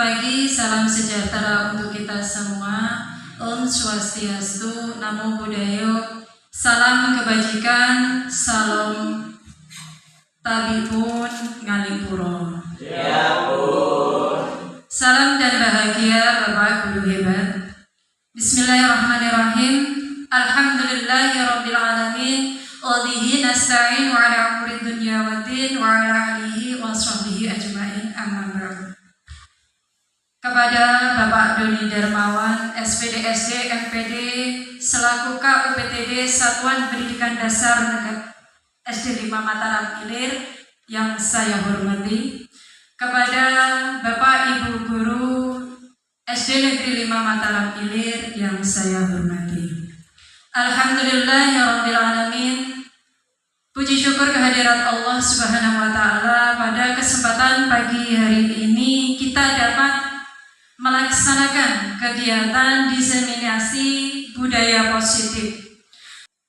pagi, salam sejahtera untuk kita semua. Om Swastiastu, Namo Buddhaya. Salam kebajikan, salam tabipun ngalipuro. Ya pun. Salam dan bahagia Bapak Guru hebat. Bismillahirrahmanirrahim. Alhamdulillahirabbil alamin. Wa bihi nasta'in wa ala umuri dunya waddin wa ala alihi wa sahbihi ajmain. Amma ba'du. Kepada Bapak Doni Darmawan, SPD SD MPD selaku KUPTD Satuan Pendidikan Dasar SD 5 Mataram Ilir yang saya hormati, kepada Bapak Ibu Guru SD Negeri 5 Mataram Ilir yang saya hormati. Alhamdulillahirabbil alamin. Puji syukur kehadirat Allah Subhanahu wa taala, pada kesempatan pagi hari ini kita dapat melaksanakan kegiatan diseminasi budaya positif.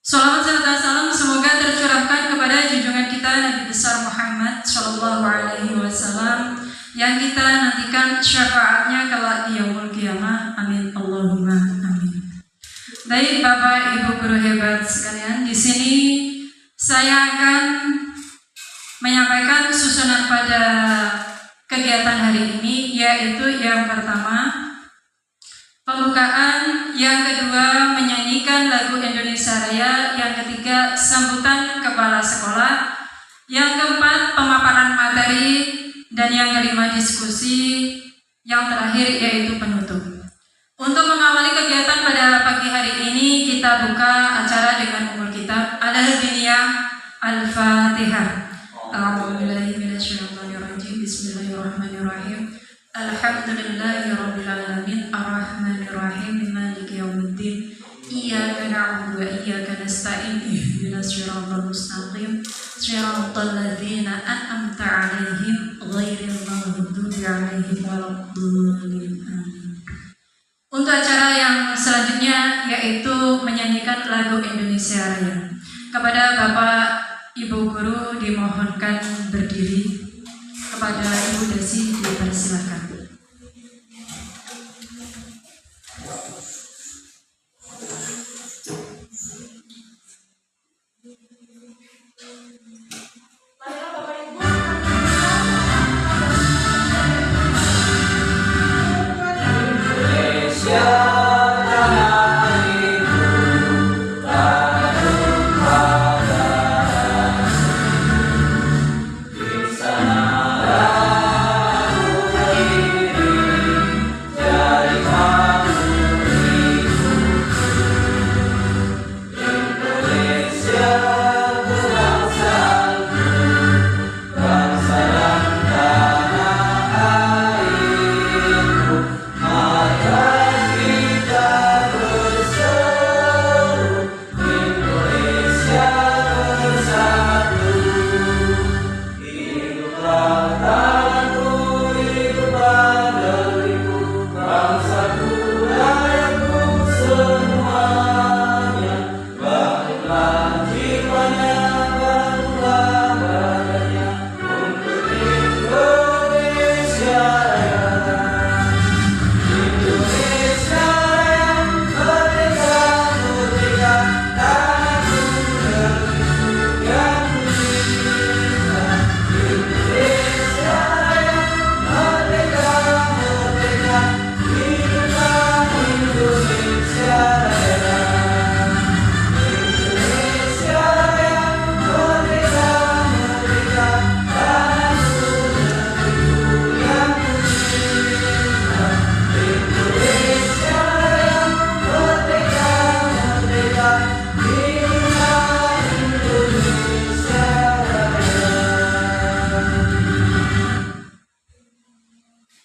Shalawat serta salam semoga tercurahkan kepada junjungan kita Nabi besar Muhammad Shallallahu Alaihi Wasallam yang kita nantikan syafaatnya kelak di yaumul qiyamah. Amin Allahumma amin. Baik Bapak Ibu guru hebat sekalian, di sini saya akan menyampaikan susunan pada kegiatan hari ini, yaitu yang pertama pembukaan, yang kedua menyanyikan lagu Indonesia Raya, yang ketiga sambutan kepala sekolah, yang keempat pemaparan materi, dan yang kelima diskusi, yang terakhir yaitu penutup. Untuk mengawali kegiatan pada pagi hari ini, kita buka acara dengan umul kitab Al-Hadiniyah Al-Fatihah. A'udzubillahi minasyaitonirrajim. Bismillahirrahmanirrahim. Alhamdulillahirabbil alamin arrahmanirrahim maliki yaumiddin. Iyyaka na'budu wa iyyaka nasta'in. Ihdinas siratal mustaqim. Siratal ladzina an'amta 'alaihim ghairil maghdubi 'alaihim waladdallin. Amin. Untuk acara yang selanjutnya yaitu menyanyikan lagu Indonesia Raya. Kepada Bapak Ibu guru dimohonkan berdiri. Kepada Ibu Desi dipersilakan.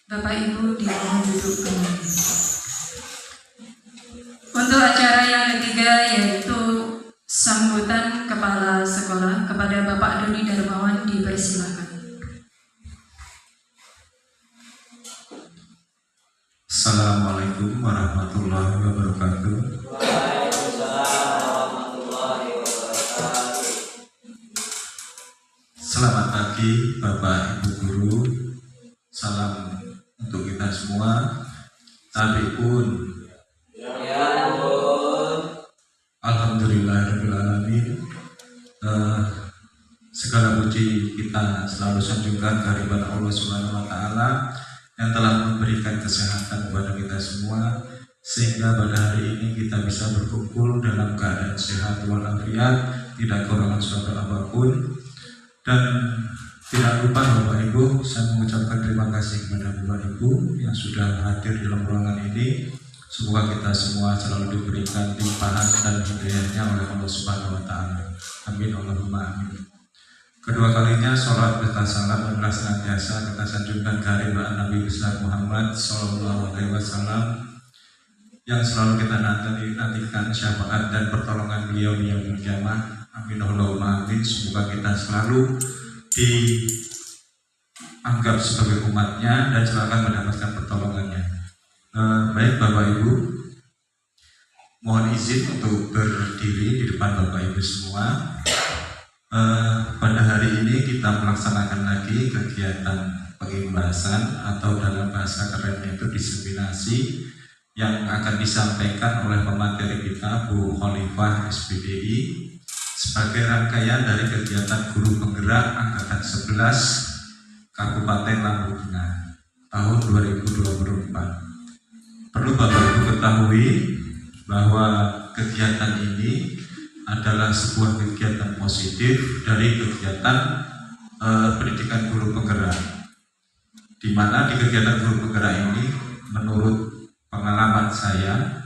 Bapak Ibu dimohon duduk kembali. Untuk acara yang ketiga yaitu sambutan kepala sekolah, kepada Bapak Doni Darmawan dipersilakan. Assalamualaikum warahmatullahi wabarakatuh. Waalaikumsalam warahmatullahi wabarakatuh. Selamat pagi Bapak Ibu Guru. Salam untuk kita semua. Tabi'un. Ya ampun. Alhamdulillahirrahmanirrahim. Segala puji kita selalu sanjungkan kehadiran Allah Subhanahu wa Ta'ala yang telah memberikan kesehatan kepada kita semua, sehingga pada hari ini kita bisa berkumpul dalam keadaan sehat walafiat, tidak kekurangan suatu apapun. Dan tidak lupa Bapak Ibu, saya mengucapkan terima kasih kepada Bapak Ibu yang sudah hadir dalam ruangan ini. Semoga kita semua selalu diberikan limpahan dan hidayahnya oleh Allah Subhanahu wa Ta'ala. Amin Allahumma amin. Kedua kalinya sholat serta salam dan senantiasa kita sanjungkan kehadiran Nabi besar Muhammad Sallallahu Alaihi Wasallam yang selalu kita nantikan syafaat dan pertolongan beliau di yaumul kiamah. Amin Allahumma amin. Semoga kita selalu dianggap sebagai umatnya dan selalu akan mendapatkan pertolongannya. Baik Bapak Ibu, mohon izin untuk berdiri di depan Bapak Ibu semua. Pada hari ini kita melaksanakan lagi kegiatan pengibasan atau dalam bahasa kerennya itu diseminasi yang akan disampaikan oleh pemateri kita Bu Khalifah SPDI sebagai rangkaian dari kegiatan guru penggerak angkatan 11 Kabupaten Lampung Tengah tahun 2024. Perlu Bapak Ibu ketahui bahwa kegiatan ini adalah sebuah kegiatan positif dari kegiatan pendidikan guru penggerak, di mana di kegiatan guru penggerak ini menurut pengalaman saya,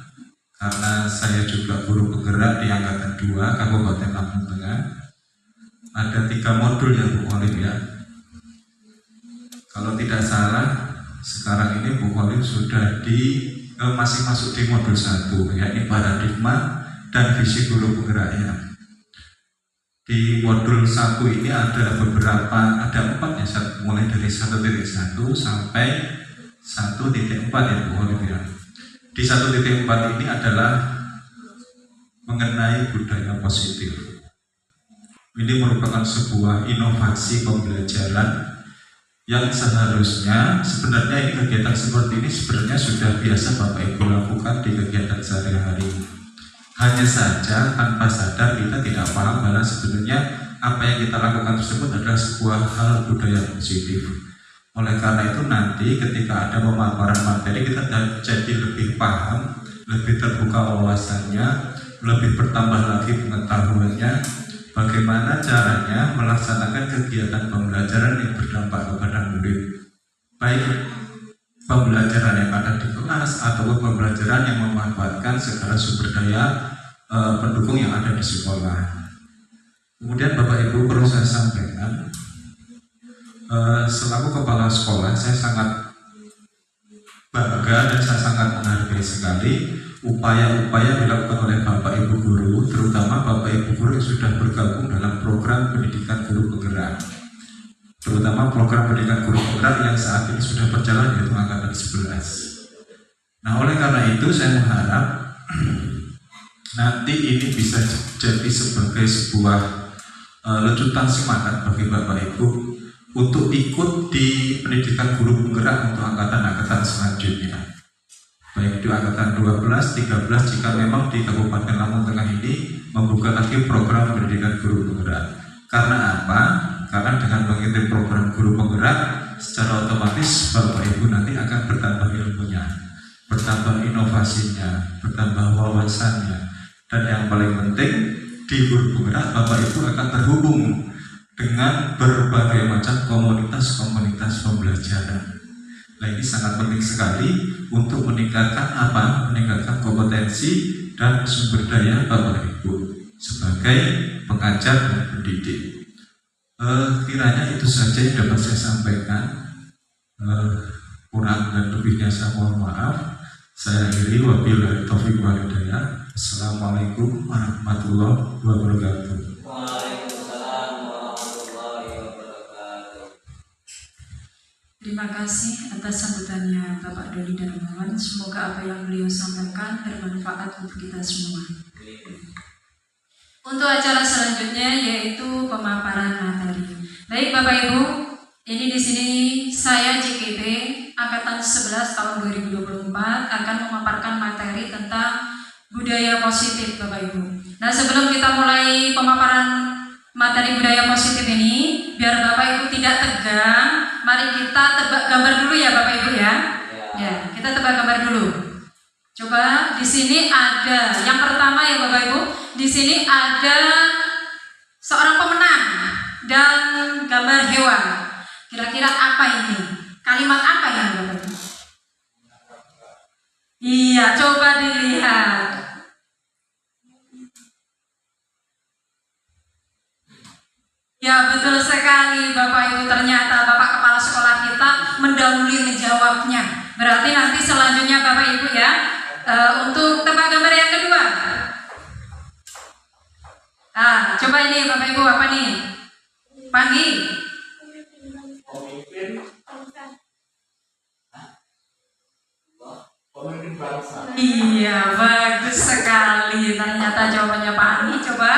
karena saya juga guru penggerak di angkatan 2 Kabupaten Lampung Tengah, ada 3 modul ya Bu Khalif ya. Kalau tidak salah sekarang ini Bu Khalif sudah masih masuk di modul 1, yakni paradigma dan visi guru penggeraknya. Di modul 1 ini ada 4 ya, mulai dari 1.1 sampai 1.4 ya Bu Khalif ya. Di 1.4 ini adalah mengenai budaya positif. Ini merupakan sebuah inovasi pembelajaran yang seharusnya sebenarnya ini kegiatan seperti ini sebenarnya sudah biasa Bapak Ibu lakukan di kegiatan sehari-hari. Hanya saja tanpa sadar kita tidak paham bahwa sebenarnya apa yang kita lakukan tersebut adalah sebuah hal budaya positif. Oleh karena itu nanti ketika ada pemaparan materi kita jadi lebih paham, lebih terbuka wawasannya, lebih bertambah lagi pengetahuannya, bagaimana caranya melaksanakan kegiatan pembelajaran yang berdampak kepada murid, baik pembelajaran yang ada di kelas ataupun pembelajaran yang memanfaatkan segala sumber daya pendukung yang ada di sekolah. Kemudian Bapak Ibu perlu saya sampaikan, selaku kepala sekolah saya sangat bangga dan saya sangat menghargai sekali upaya-upaya dilakukan oleh Bapak Ibu guru, terutama Bapak Ibu guru yang sudah bergabung dalam program pendidikan guru penggerak, terutama program pendidikan guru penggerak yang saat ini sudah berjalan yaitu angkatan 11. Nah, oleh karena itu saya mengharap nanti ini bisa jadi sebagai sebuah lecutan semangat bagi Bapak Ibu untuk ikut di pendidikan guru penggerak untuk angkatan-angkatan selanjutnya, baik di angkatan 12, 13 jika memang di Kabupaten Lampung Tengah ini membuka lagi program pendidikan guru penggerak. Karena apa? Karena dengan mengikuti program guru penggerak secara otomatis Bapak Ibu nanti akan bertambah ilmunya, bertambah inovasinya, bertambah wawasannya, dan yang paling penting di guru penggerak Bapak Ibu akan terhubung dengan berbagai macam komunitas-komunitas pembelajaran. Nah, ini sangat penting sekali untuk meningkatkan apa? Meningkatkan kompetensi dan sumber daya Bapak Ibu sebagai pengajar dan pendidik. Kiranya itu saja yang dapat saya sampaikan. Kurang dan lebihnya saya mohon maaf. Saya akhiri, wabillahi taufiq wal hidayah. Assalamualaikum warahmatullahi wabarakatuh. Waalaikumsalam warahmatullahi wabarakatuh. Terima kasih atas sambutannya Bapak Doli dan Iwan. Semoga apa yang beliau sampaikan bermanfaat untuk kita semua. Untuk acara selanjutnya yaitu pemaparan materi. Baik Bapak Ibu, ini di sini saya JKP angkatan 11 tahun 2024 akan memaparkan materi tentang budaya positif Bapak Ibu. Nah, sebelum kita mulai pemaparan materi budaya positif ini, biar Bapak Ibu tidak tegang, mari kita tebak gambar dulu ya Bapak Ibu ya. Ya, kita tebak gambar dulu. Coba di sini ada yang pertama ya Bapak Ibu, di sini ada seorang pemenang dan gambar hewan. Kira-kira apa ini? Kalimat apa ya Bapak Ibu? Iya, coba dilihat. Ya, betul sekali Bapak Ibu, ternyata Bapak Kepala Sekolah kita mendahului menjawabnya. Berarti nanti selanjutnya Bapak Ibu ya, untuk tebak gambar yang kedua. Nah, coba ini Bapak Ibu, apa nih? Panggi. Pemimpin bangsa. Iya, bagus sekali. Ternyata jawabannya Pak Andi. Coba.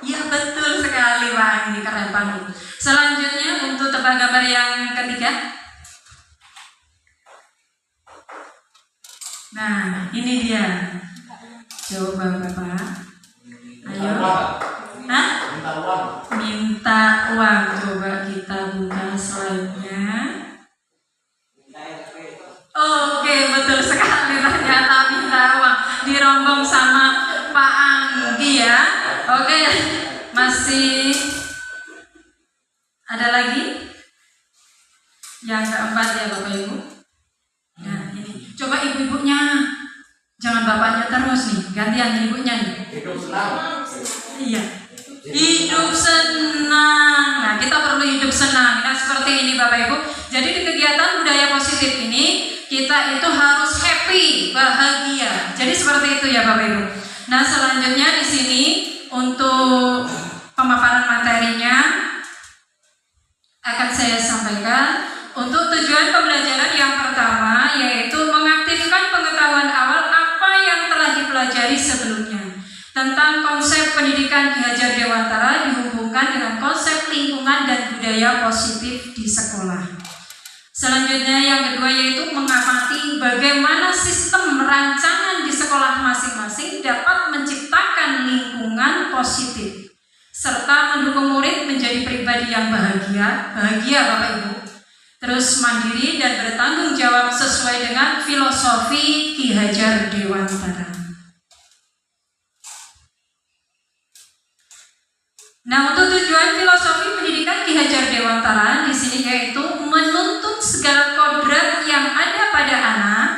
Iya, betul sekali Pak Andi. Keren Pak Andi. Selanjutnya untuk tebak gambar yang ketiga. Nah, ini dia. Coba Bapak. Ayo. Hah? Minta uang. Minta uang. Coba kita buka slide-nya. Oke, betul sekali, ternyata minta uang dirombong sama Pak Anggi ya. Oke, masih ada lagi yang keempat ya Bapak Ibu. Nah, ini coba ibu-ibunya, jangan bapaknya terus nih, gantian ibunya nih. Hidup senang. Iya, hidup senang. Nah, kita perlu hidup senang. Nah, seperti ini Bapak Ibu. Jadi di kegiatan budaya positif ini kita itu harus happy, bahagia. Jadi seperti itu ya Bapak Ibu. Nah, selanjutnya di sini untuk pemaparan materinya akan saya sampaikan. Untuk tujuan pembelajaran yang pertama yaitu mengaktifkan pengetahuan awal apa yang telah dipelajari sebelumnya tentang konsep pendidikan Ki Hajar Dewantara dihubungkan dengan konsep lingkungan dan budaya positif di sekolah. Selanjutnya yang kedua yaitu mengamati bagaimana sistem rancangan di sekolah masing-masing dapat menciptakan lingkungan positif serta mendukung murid menjadi pribadi yang bahagia Bapak Ibu, terus mandiri dan bertanggung jawab sesuai dengan filosofi Ki Hajar Dewantara. Nah, untuk tujuan filosofi pendidikan Ki Hajar Dewantara di sini yaitu menuntut segala kodrat yang ada pada anak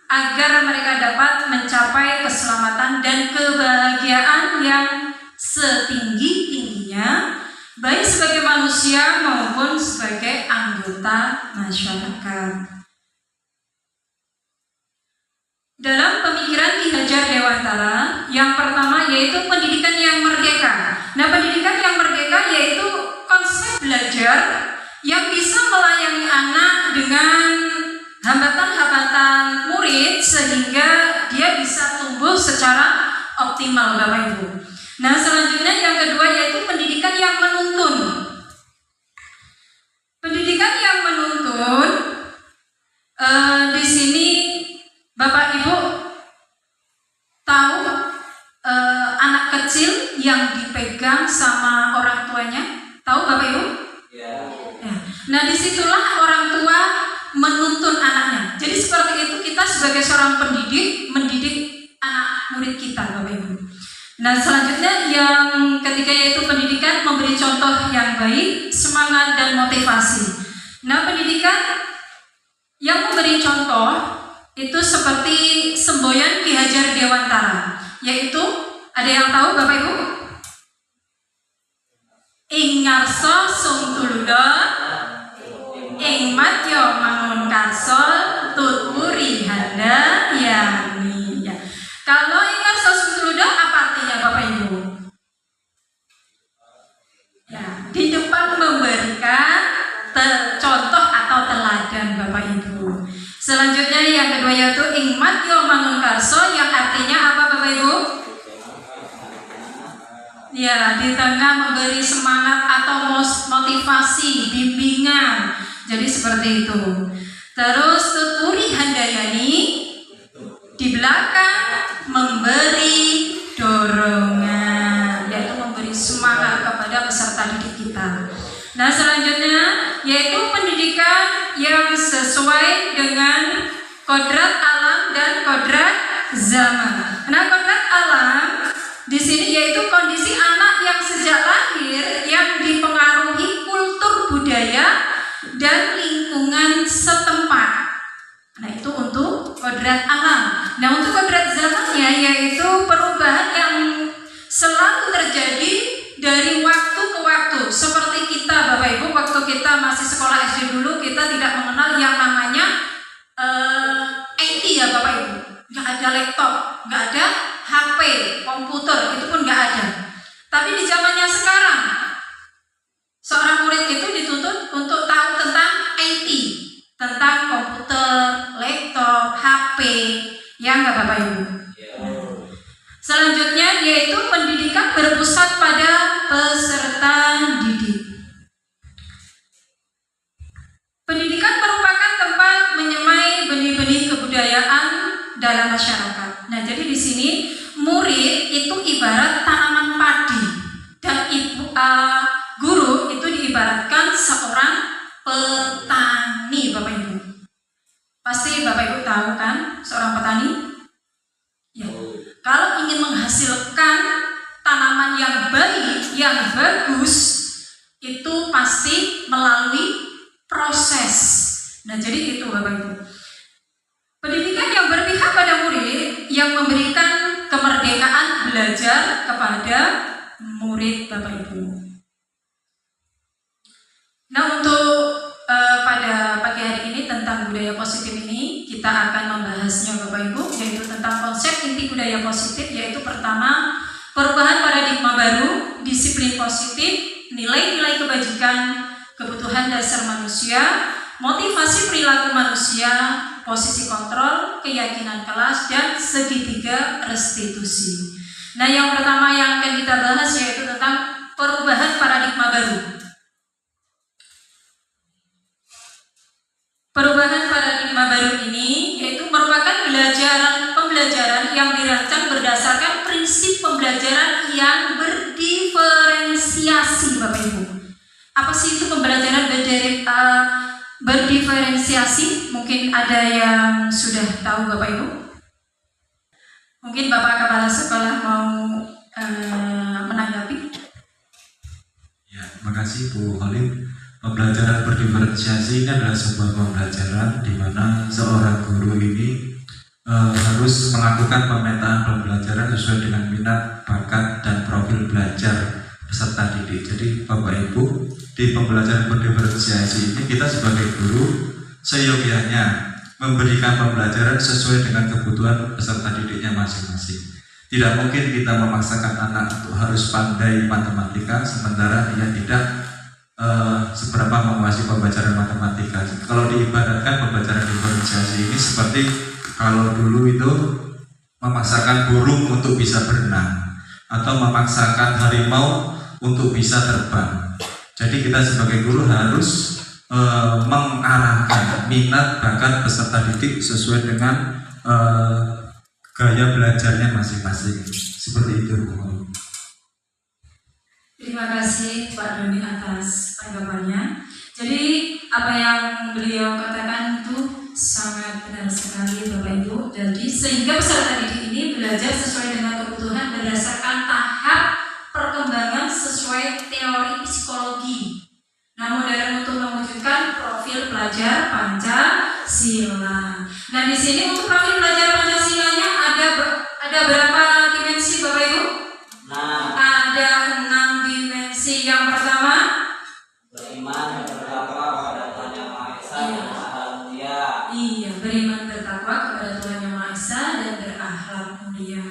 agar mereka dapat mencapai keselamatan dan kebahagiaan yang setinggi-tingginya, baik sebagai manusia maupun sebagai anggota masyarakat. Dalam pemikiran Ki Hajar Dewantara, yang pertama yaitu pendidikan yang merdeka. Nah, pendidikan yang merdeka yaitu konsep belajar yang bisa melayani anak dengan hambatan-hambatan murid sehingga dia bisa tumbuh secara optimal Bapak Ibu. Nah, selanjutnya yang kedua yaitu pendidikan yang menuntun. Pendidikan yang menuntun di sini Bapak Ibu tahu anak kecil yang dipegang sama orang tuanya, tahu Bapak Ibu? Ya. Ya. Nah, disitulah orang tua menuntun anaknya. Jadi seperti itu kita sebagai seorang pendidik mendidik anak murid kita Bapak Ibu. Nah, selanjutnya yang ketiga yaitu pendidikan memberi contoh yang baik, semangat dan motivasi. Nah, pendidikan yang memberi contoh itu seperti semboyan Ki Hajar Dewantara, yaitu ada yang tahu Bapak Ibu? Ing ngarsa sung tuluda, ing matya mangun karsa, tuturi handa yani. Ya. Kalau ing ngarsa sung tuluda apa artinya Bapak Ibu? Ya, di depan memberikan contoh atau teladan Bapak Ibu. Selanjutnya yang kedua yaitu ing matya mangun karsa, yang artinya apa Bapak Ibu? Ya, di tengah memberi semangat atau motivasi, bimbingan Jadi seperti itu. Terus Tuturi Handayani di belakang memberi dorongan, yaitu memberi semangat kepada peserta didik kita. Nah selanjutnya yaitu pendidikan yang sesuai dengan kodrat alam dan kodrat zaman. Nah kodrat alam di sini yaitu kondisi anak yang sejak lahir yang dipengaruhi kultur budaya dan lingkungan setempat. Nah itu untuk kodrat alam. Nah untuk kodrat zamannya yaitu perubahan yang selalu terjadi dari waktu ke waktu. Seperti kita Bapak Ibu, waktu kita masih sekolah SD dulu, kita tidak mengenal yang namanya IT ya Bapak Ibu. Nggak ada laptop, nggak ada HP, komputer, itu pun nggak ada. Tapi di zamannya sekarang, seorang murid itu dituntut untuk tahu tentang IT, tentang komputer, laptop, HP, ya nggak Bapak Ibu? Selanjutnya yaitu pendidikan berpusat pada peserta didik. Pendidikan merupakan tempat menyemai benih-benih kebudayaan dalam masyarakat. Nah, jadi di sini murid itu ibarat tanaman padi dan guru itu diibaratkan seorang petani, Bapak Ibu. Pasti Bapak Ibu tahu kan seorang petani? Ya. Kalau ingin menghasilkan tanaman yang baik, yang bagus, itu pasti melalui proses. Nah, jadi itu Bapak Ibu. Pendidikan yang berpihak pada murid yang memberikan kemerdekaan belajar kepada murid Bapak Ibu. Nah, untuk pada pagi hari ini tentang budaya positif ini kita akan membahasnya Bapak Ibu, yaitu tentang konsep inti budaya positif, yaitu pertama perubahan paradigma baru, disiplin positif, nilai-nilai kebajikan, kebutuhan dasar manusia, motivasi perilaku manusia, posisi kontrol, keyakinan kelas, dan segitiga restitusi. Nah, yang pertama yang akan kita bahas yaitu tentang perubahan paradigma baru. Perubahan paradigma baru ini yaitu merupakan pembelajaran yang dirancang berdasarkan prinsip pembelajaran yang berdiferensiasi, Bapak Ibu. Apa sih itu pembelajaran berdiferensiasi? Mungkin ada yang sudah tahu Bapak Ibu? Mungkin Bapak Kepala Sekolah mau menanggapi? Ya, terima kasih Bu Khalid. Pembelajaran berdiferensiasi ini adalah sebuah pembelajaran di mana seorang guru ini harus melakukan pemetaan pembelajaran sesuai dengan minat, bakat, dan profil belajar peserta didik. Jadi Bapak Ibu, di pembelajaran berdiferensiasi ini kita sebagai guru seyogyanya memberikan pembelajaran sesuai dengan kebutuhan peserta didiknya masing-masing. Tidak mungkin kita memaksakan anak untuk harus pandai matematika sementara dia tidak seberapa menguasai pembelajaran matematika. Kalau diibaratkan pembelajaran diferensiasi ini seperti kalau dulu itu memaksakan burung untuk bisa berenang atau memaksakan harimau untuk bisa terbang. Jadi kita sebagai guru harus mengarahkan minat bakat peserta didik sesuai dengan gaya belajarnya masing-masing. Seperti itu. Terima kasih Pak Doni atas tanggapannya. Jadi apa yang beliau katakan itu sangat benar sekali Bapak Ibu. Jadi sehingga peserta didik ini belajar sesuai dengan kebutuhan berdasarkan tahap perkembangan sesuai teori psikologi. Nah, modern untuk mewujudkan profil pelajar Pancasila. Nah, di sini untuk profil pelajar Pancasilanya ada berapa dimensi Bapak Ibu? Ada 6 dimensi. Yang pertama, beriman dan bertakwa kepada Tuhan Yang Maha Esa dan berakhlak mulia. Iya, beriman bertakwa kepada Tuhan Yang Maha Esa dan berakhlak mulia.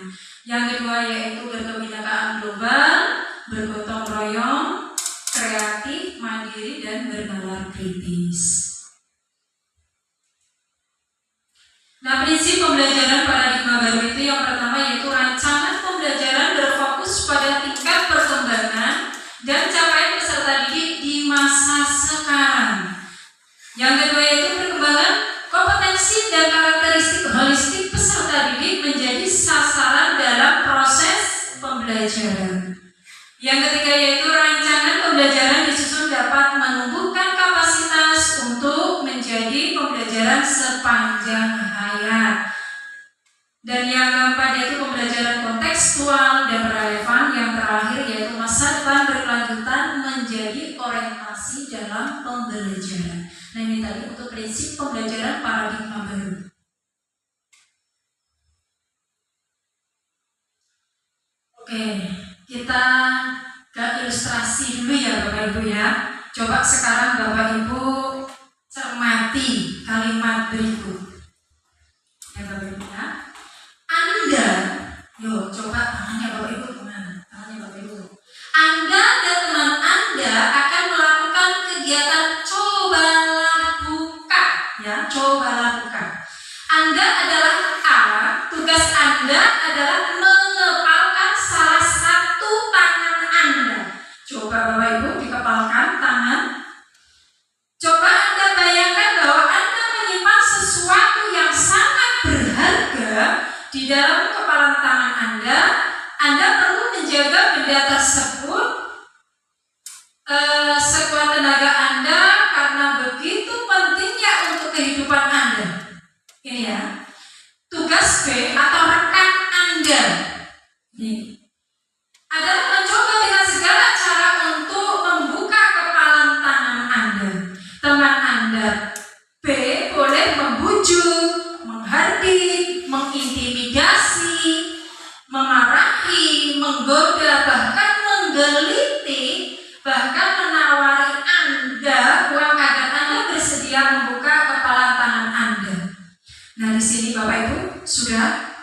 Yang kedua yaitu berkebinekaan global, bergotong royong, kreatif, mandiri, dan bernalar kritis. Nah, prinsip pembelajaran paradigma baru itu yang pertama yaitu rancangan pembelajaran berfokus pada tingkat perkembangan dan capaian peserta didik di masa sekarang. Yang kedua yaitu perkembangan kompetensi dan karakteristik holistik peserta didik menjadi sasaran dalam proses pembelajaran. Yang ketiga yaitu rancangan pembelajaran disusun dapat menumbuhkan kapasitas untuk menjadi pembelajaran sepanjang hayat. Dan yang keempat yaitu pembelajaran kontekstual dan relevan. Yang terakhir yaitu masa depan berkelanjutan menjadi orientasi dalam pembelajaran. Nah ini tadi untuk prinsip pembelajaran paradigma baru. Oke, kita ke ilustrasi dulu ya Bapak Ibu ya. Coba sekarang Bapak Ibu cermati kalimat berikut. Ya Bapak Ibu ya. Anda, yuk coba tangannya Bapak Ibu kemana? Tangannya Bapak Ibu. Anda dan teman Anda akan melakukan kegiatan cobalah buka, ya cobalah buka. Anda adalah A, tugas Anda adalah mengepalkan salah satu tangan Anda. Coba Bapak Ibu dikepalkan tangan. Coba Anda bayangkan bahwa Anda menyimpan sesuatu yang sangat berharga di dalam kepalan tangan Anda. Anda perlu menjaga benda tersebut sekuat tenaga Anda karena begitu pentingnya untuk kehidupan Anda. Ini ya, tugas B atau rekan Anda ini adalah mencoba dengan segala cara untuk membuka kepalan tangan Anda. Teman Anda B boleh membujuk, menghardik, mengintimidasi, memarahi, menggoda, bahkan menggelitik, bahkan menawari Anda uang agar Anda bersedia membuka kepalan tangan Anda. Nah di sini Bapak Ibu sudah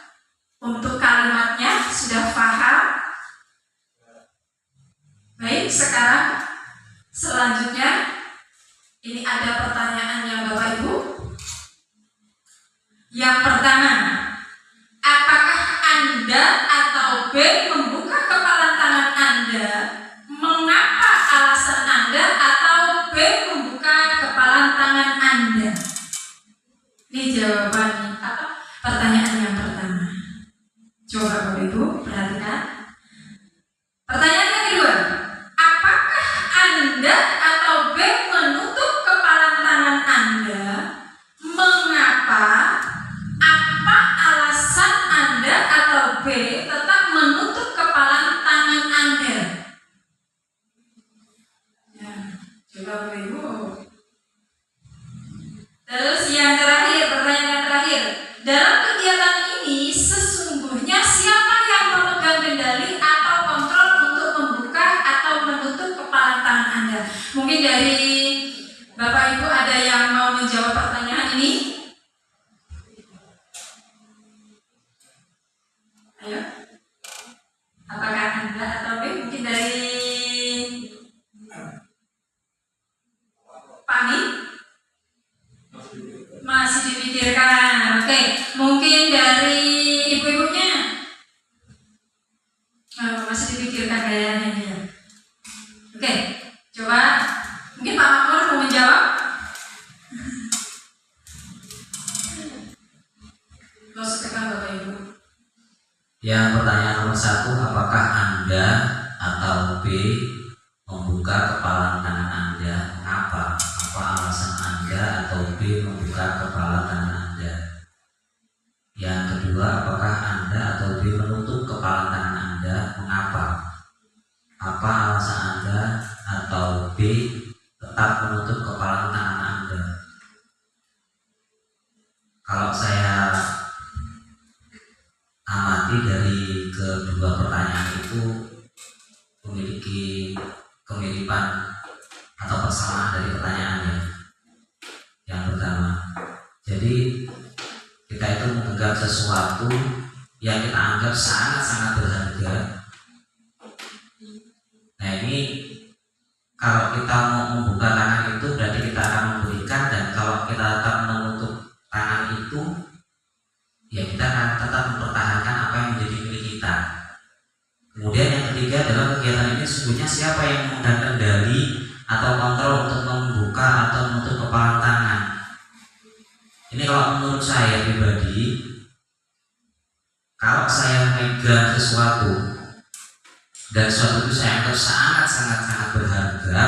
untuk kalimatnya sudah paham. Baik, sekarang selanjutnya ini ada pertanyaannya Bapak Ibu. Yang pertama, apakah Anda atau B membuka kepalan tangan Anda? Mengapa alasan Anda atau B membuka kepalan tangan Anda? Ini jawaban pertanyaan yang pertama. Coba Bapak Ibu perhatikan. Pertanyaan yang kedua, apakah Anda atau B menutup kepalan tangan Anda? Mengapa? Apa alasan Anda atau B tetap menutup kepalan tangan Anda? Ya, coba Bapak Ibu. Terus yang terakhir, pertanyaan terakhir. Dalam kegiatan ini sesungguhnya siapa yang memegang kendali atau kontrol untuk membuka atau menutup kepalan tangan Anda? Mungkin dari Bapak Ibu ada yang mau menjawab pertanyaan ini? Ayo. Apakah Anda atau B? Mungkin dari Pani? Masih dipikirkan. Oke, mungkin dari ibu-ibunya masih dipikirkan kayaknya dia. Oke, coba mungkin Pak Makmur mau menjawab. Langsung tekan Bapak Ibu. Yang pertanyaan nomor 1, apakah Anda atau B membuka kepalan tangan Anda? Mengapa? Apa alasan Anda atau B membuka kepalan tangan Anda? Yang kedua, apakah Anda atau B menutup kepalan tangan Anda? Mengapa? Apa alasan Anda atau B tetap menutup kepalan tangan Anda? Kalau saya amati dari kedua pertanyaan itu memiliki kemiripan atau persamaan dari pertanyaannya. Yang pertama, jadi kita itu menganggap sesuatu yang kita anggap sangat-sangat berharga. Nah ini kalau kita mau membuka tangan itu berarti kita akan memberikan, dan kalau kita tetap menutup tangan itu ya kita akan tetap mempertahankan apa yang menjadi milik kita. Kemudian yang ketiga, dalam kegiatan ini sesungguhnya siapa yang memegang kendali atau kontrol untuk membuka membuka atau menutup kepalan tangan. Ini kalau menurut saya pribadi, kalau saya memegang sesuatu dan sesuatu itu saya anggap sangat berharga,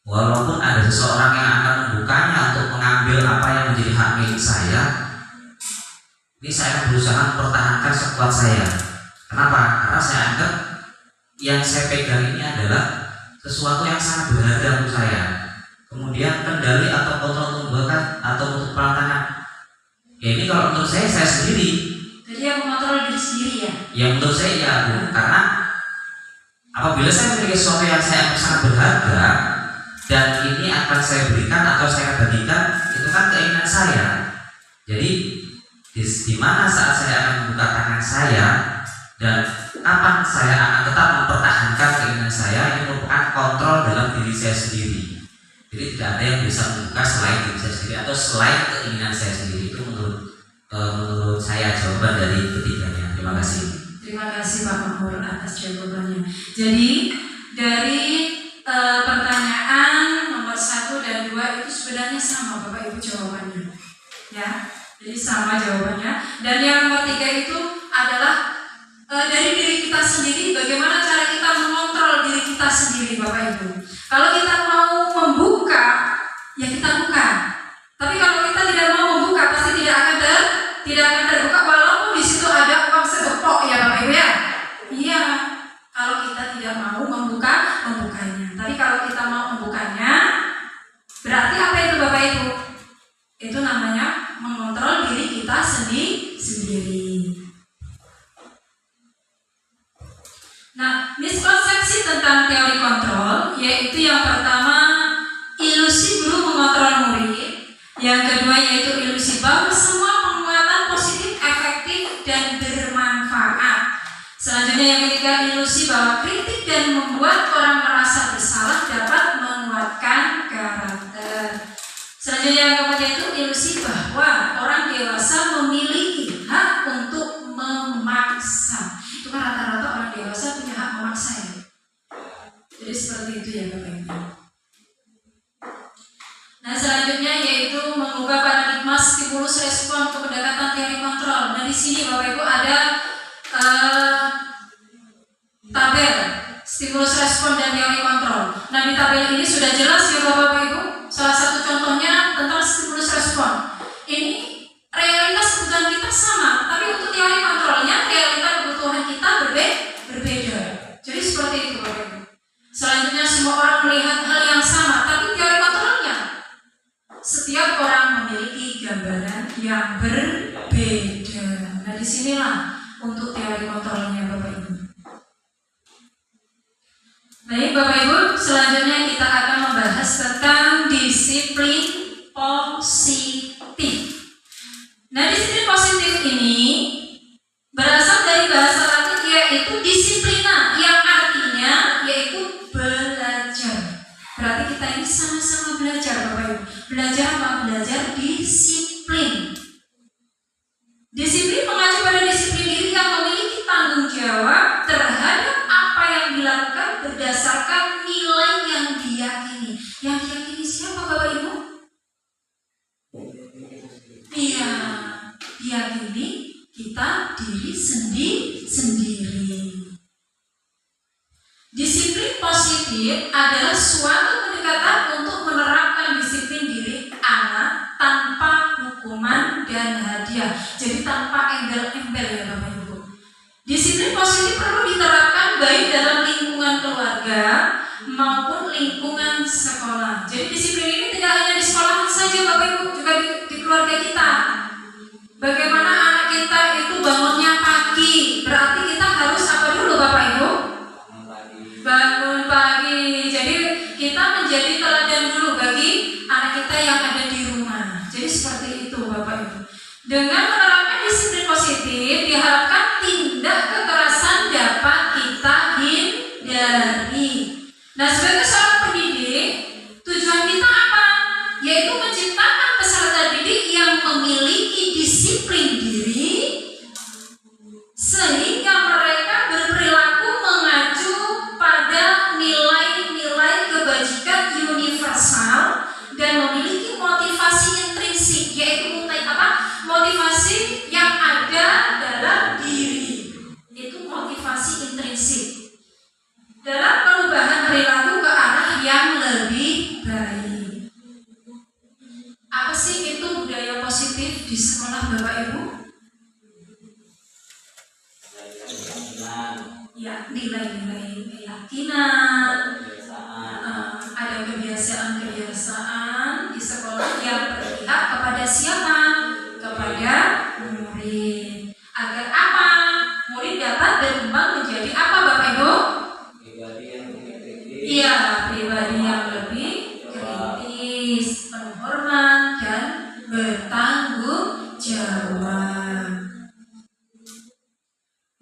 walaupun ada seseorang yang akan membukanya untuk mengambil apa yang menjadi hak milik saya, ini saya akan berusaha mempertahankan sekuat saya. Kenapa? Karena saya anggap yang saya pegang ini adalah sesuatu yang sangat berharga untuk saya. Kemudian kendali atau kontrol membuka atau untuk tangan, ya ini kalau menurut saya sendiri. Jadi yang mengontrol diri sendiri ya? Ya menurut saya ya, karena apabila saya memiliki sesuatu yang saya anggap sangat berharga dan ini akan saya berikan atau saya bagikan, itu kan keinginan saya. Jadi di mana saat saya akan membuka tangan saya dan kapan saya akan tetap mempertahankan keinginan saya, ini merupakan kontrol dalam diri saya sendiri. Jadi tidak ada yang bisa membuka selain diri saya sendiri atau selain keinginan saya sendiri. Itu menurut saya jawaban dari ketiganya. Terima kasih. Terima kasih Pak Makmur atas jawabannya. Jadi dari pertanyaan nomor 1 dan 2 itu sebenarnya sama Bapak Ibu jawabannya. Ya, jadi sama jawabannya. Dan yang nomor 3 itu adalah dari diri kita sendiri, bagaimana cara kita mengontrol diri kita sendiri Bapak Ibu. Kalau kita mau membuka, ya kita buka. Tapi kalau kita tidak mau membuka, pasti tidak akan terbuka walaupun di situ ada uang segepok ya Bapak Ibu ya. Iya. Kalau kita tidak mau membukanya. Tapi kalau kita mau membukanya, berarti apa itu Bapak Ibu? Itu namanya mengontrol diri kita sendiri. Nah, miskonsepsi tentang teori kontrol yaitu yang pertama ilusi guru mengontrol murid, yang kedua yaitu ilusi bahwa semua penguatan positif efektif dan bermanfaat. Selanjutnya yang ketiga ilusi bahwa kritik dan membuat orang merasa bersalah dapat menguatkan karakter. Selanjutnya yang keempat itu ilusi bahwa orang dewasa memiliki hak untuk memaksa. Itu kan rata-rata orang dewasa punya hak memaksa ya. Jadi seperti itu ya Bapak Ibu. Nah selanjutnya yaitu mengubah paradigma stimulus respon ke pendekatan teori kontrol. Nah di sini Bapak Ibu ada tabel stimulus respon dan teori kontrol. Nah di tabel ini sudah jelas ya Bapak Ibu. Salah satu contohnya tentang stimulus respon. Ini realitas kebutuhan kita sama, tapi untuk teori kontrolnya realita kebutuhan kita berbeda. Jadi seperti itu Bapak Ibu. Selanjutnya semua orang melihat hal yang sama, tapi teori kontrolnya setiap orang memiliki gambaran yang berbeda. Nah disinilah untuk teori kontrolnya Bapak Ibu. Baik Bapak Ibu, selanjutnya kita akan membahas tentang disiplin positif. Nah disiplin positif ini berasal dari bahasa Latin yaitu disiplina, yang artinya yaitu belajar. Berarti kita ini sama-sama belajar Bapak Ibu. Belajar apa? Belajar disiplin. Disiplin mengacu pada disiplin diri yang memiliki tanggung jawab terhadap apa yang dilakukan berdasarkan nilai yang diyakini. Yang diyakini siapa Bapak Ibu? Iya, diyakini kita diri sendiri. Disiplin positif adalah suatu pendekatan untuk menerapkan disiplin diri anak tanpa hukuman dan hadiah. Jadi tanpa embel-embel ya Bapak Ibu. Disiplin positif perlu diterapkan baik dalam lingkungan keluarga maupun lingkungan sekolah. Jadi disiplin ini tidak hanya di sekolah saja Bapak Ibu, juga di keluarga kita. Bagaimana anak kita itu bangunnya pagi, berarti kita harus apa dulu Bapak Ibu? Bangun pagi. Jadi kita menjadi teladan dulu bagi anak kita yang ada di rumah. Jadi seperti itu Bapak Ibu. Dengan menerapkan disiplin positif diharapkan tindak kekerasan dapat kita hindari. Nah sebagai seorang pendidik, tujuan kita apa? Yaitu menciptakan peserta didik yang memiliki disiplin diri sehingga mereka berperilaku mengacu pada nilai-nilai kebajikan ya nilai-nilai keyakinan, ada kebiasaan-kebiasaan di sekolah yang berpihak kepada siapa? Kepada murid. Agar apa? Murid dapat berkembang menjadi apa, Bapak Ibu? Iya, pribadi yang lebih kritis, penuh hormat dan bertanggung jawab.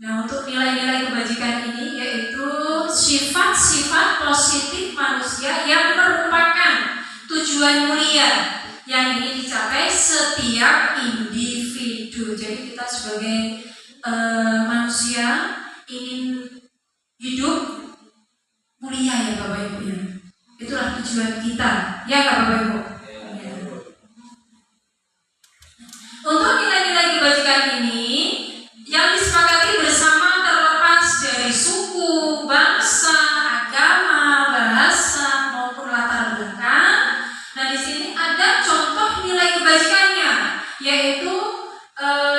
Nah, untuk nilai-nilai kebajikan ini yaitu sifat-sifat positif manusia yang merupakan tujuan mulia yang ingin dicapai setiap individu. Jadi kita sebagai manusia ingin hidup mulia ya Bapak Ibu ya. Itulah tujuan kita, ya nggak Bapak Ibu? Ya. Untuk nilai-nilai kebajikan ini yang disepakati bersama terlepas dari suku, bangsa, agama, bahasa maupun latar belakang. Nah di sini ada contoh nilai kebajikannya, yaitu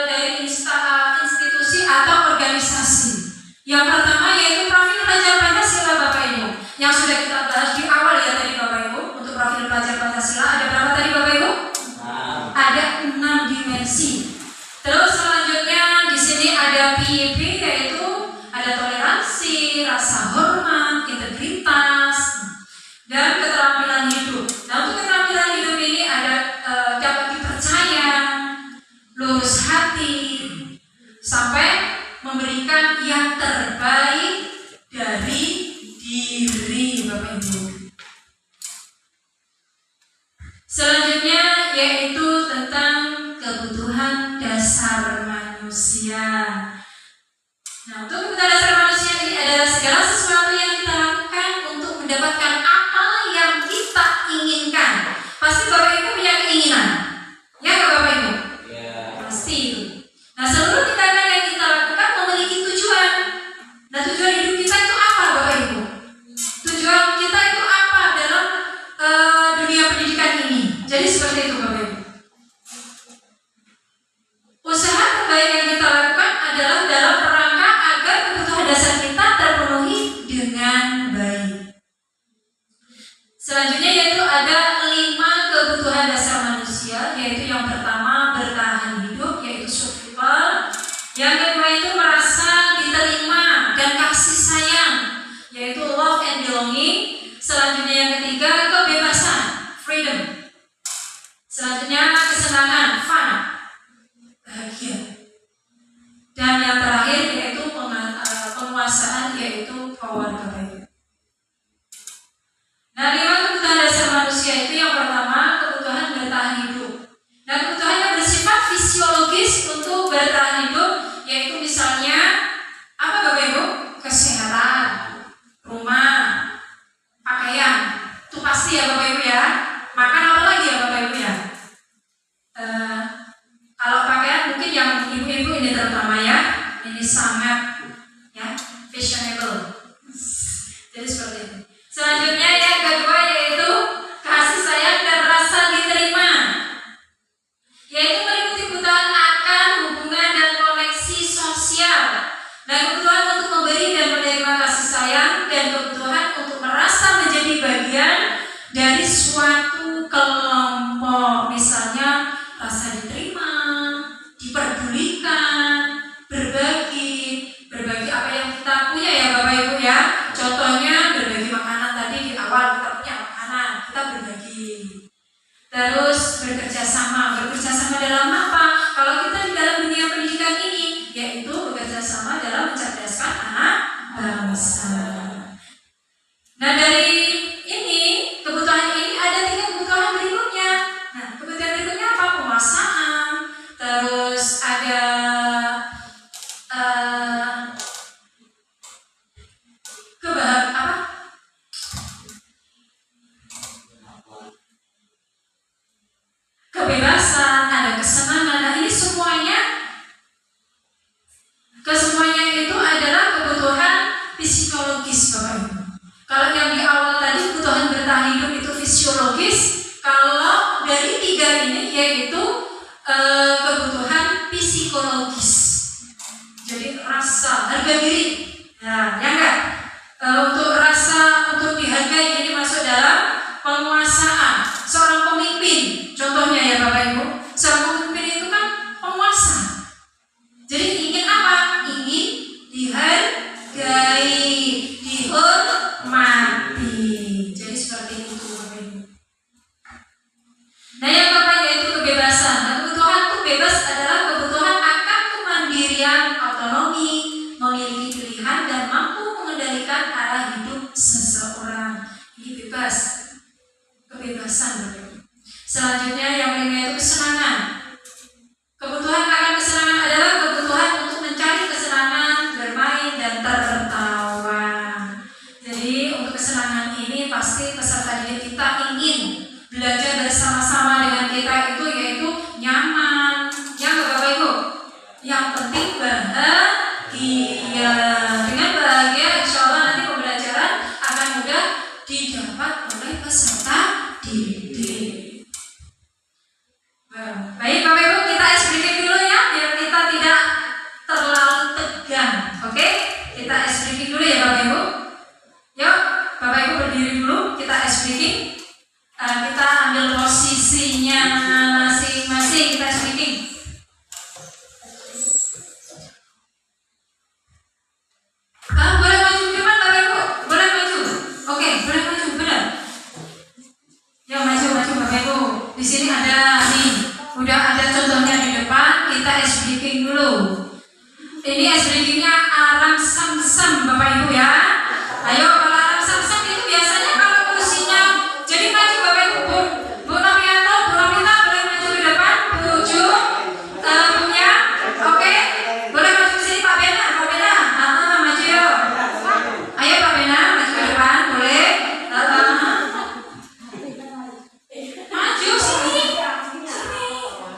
dari institusi atau organisasi. Yang pertama yaitu profil pelajar Pancasila Bapak Ibu, yang sudah kita bahas di awal ya tadi Bapak Ibu. Untuk profil pelajar Pancasila ada berapa tadi Bapak Ibu? Ada 6 dimensi. Terus selanjutnya di sini ada PIP, yaitu ada toleransi, rasa hormat, integritas, dan keterampilan hidup. Nah untuk keterampilan hidup ini ada dapat dipercaya, lurus hati, sampai memberikan yang terbaik dari diri Bapak Ibu. Selanjutnya yaitu tentang kebutuhan dasar manusia. Nah, untuk kebutuhan dasar manusia ini adalah segala sesuatu yang kita lakukan untuk mendapatkan apa yang kita inginkan. Pasti Bapak Ibu punya keinginan, ya nggak Bapak Ibu? Ya. Pasti itu. Nah, seluruh tindakan yang kita lakukan memiliki tujuan. Nah, tujuan hidup kita itu apa Bapak Ibu? Tujuan kita itu apa dalam dunia pendidikan ini? Jadi seperti itu Bapak Ibu. Usaha terbaik yang kita lakukan adalah dalam rangka agar kebutuhan dasar kita terpenuhi dengan baik. Selanjutnya yaitu ada 5 kebutuhan dasar manusia, yaitu yang pertama bertahan hidup, yaitu survival. Yang kedua itu merasa diterima dan kasih sayang, yaitu love and belonging. Selanjutnya yang ketiga kebebasan, freedom. Selanjutnya kesenangan, fun, bahagia. Dan yang terakhir yaitu penguasaan, yaitu power Bapak Ibu. Nah, 5 kebutuhan dasar manusia itu yang pertama kebutuhan bertahan hidup. Nah, kebutuhan yang bersifat fisiologis untuk bertahan hidup yaitu misalnya apa Bapak Ibu? Kesehatan, rumah, pakaian. Itu pasti ya Bapak Ibu ya. Makan apa lagi ya Bapak Ibu ya? Kalau pakaian mungkin yang ibu-ibu ini terutama ya, ini sangat ya fashionable. Jadi seperti itu. Selanjutnya yang kedua yaitu kasih sayang dan rasa diterima, yaitu meliputi kebutuhan akan hubungan dan koneksi sosial. Dan kebutuhan untuk memberi dan menerima kasih sayang, dan kebutuhan untuk merasa menjadi bagian dari suatu kelompok, misalnya rasa diterima, diperdulikan, berbagi apa yang kita punya ya Bapak Ibu ya. Contohnya berbagi makanan tadi di awal, kita punya makanan, kita berbagi. Terus bekerja sama dalam apa? Kalau kita di dalam dunia pendidikan ini, yaitu bekerja sama dalam mencerdaskan anak bangsa. Nah dari ini, kebutuhan ini ada 3 kebutuhan berikutnya, harga diri. Nah, ya enggak? Untuk rasa untuk dihargai ini masuk dalam penguasaan seorang pemimpin. Contohnya ya Bapak Ibu, seorang pemimpin itu kan penguasa. Jadi ingin apa? Ingin dihargai, dihormati. Jadi seperti itu Bapak Ibu. Nah yang keempat yaitu kebebasan. Nah, kebutuhan itu bebas adalah kebutuhan akan kemandirian, autonomi, memiliki pilihan dan mampu mengendalikan arah hidup seseorang. Ini bebas, kebebasan Bapak Ibu. Selanjutnya yang kelima itu kesenangan. Kebutuhan akan kesenangan adalah kebutuhan untuk mencari kesenangan, bermain dan tertawa. Jadi untuk kesenangan ini pasti peserta didik kita ingin belajar bersama-sama dengan kita itu yaitu nyaman. Ya Bapak Ibu. Yang penting bahagia. Dengan bahagia insya Allah nanti pembelajaran akan mudah didapat oleh peserta didik. Baik Bapak Ibu, kita es briefing dulu ya biar kita tidak terlalu tegang. Oke? Kita es briefing dulu ya Bapak Ibu. Yuk, Bapak Ibu berdiri dulu, kita es briefing. Kita ambil posisinya masing-masing, kita es briefing. Boleh maju ke depan Bapak Ibu? Boleh maju? Oke, boleh maju, benar. Ya maju Bapak Ibu. Di sini ada nih, udah ada contohnya di depan. Kita es briefing dulu. Ini es briefingnya aram sam-sam Bapak Ibu ya. Ayo kalau aram sam-sam itu biasanya kalau kursinya jadi maju Bapak Ibu. Bu Novianto, Bu Novita boleh maju ke depan. Bu Ju, punya, oke. Boleh maju ke sini Pak Bena, maju yuk. Ayo Pak Bena maju ke depan, boleh. Maju sini.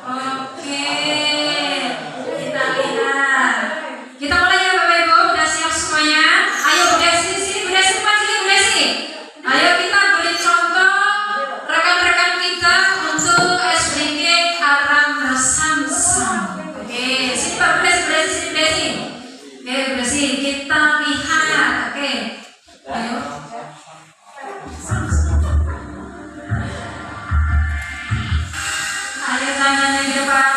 Oke. Kita lihat. Kita mulai ya Bapak Ibu, udah siap semuanya? Ayo Bu Desi sini, Bu Desi maju sini, Bu Desi. Ayo kita beri contoh rekan-rekan kita untuk es briefing aram sam-sam. Oke, sini Pak Bu Desi, sini Bu Desi. Oke, Bu Desi, kita lihat. Oke. Ayo. Ayo tangannya di depan.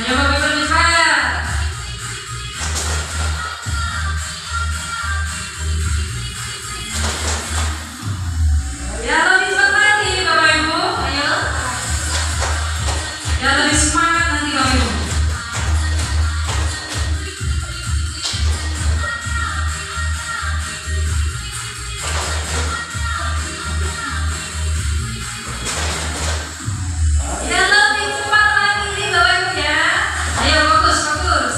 Ayo Bapak Ibu lihat. Ya lebih cepat lagi Bapak Ibu. Ayo. Ya lebih semangat nanti Bapak Ibu. Ya lebih cepat lagi Bapak Ibu ya. Ayo fokus.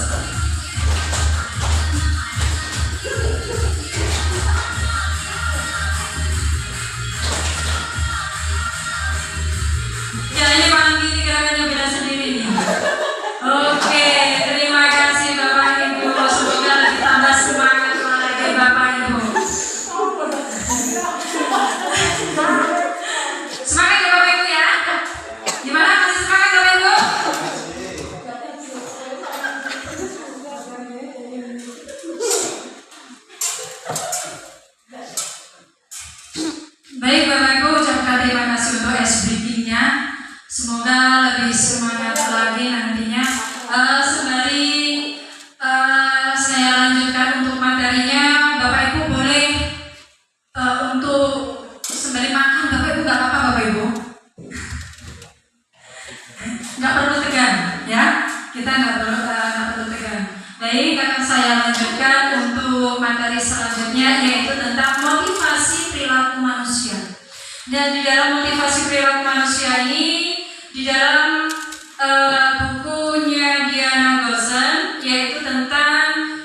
Ya ini panggi gerakannya beda sendiri nih. nggak perlu tegang, ya. Kita nggak perlu tegang. Baik, akan saya lanjutkan untuk materi selanjutnya, yaitu tentang motivasi perilaku manusia. Dan di dalam motivasi perilaku manusia ini, di dalam bukunya Diana Goshen, yaitu tentang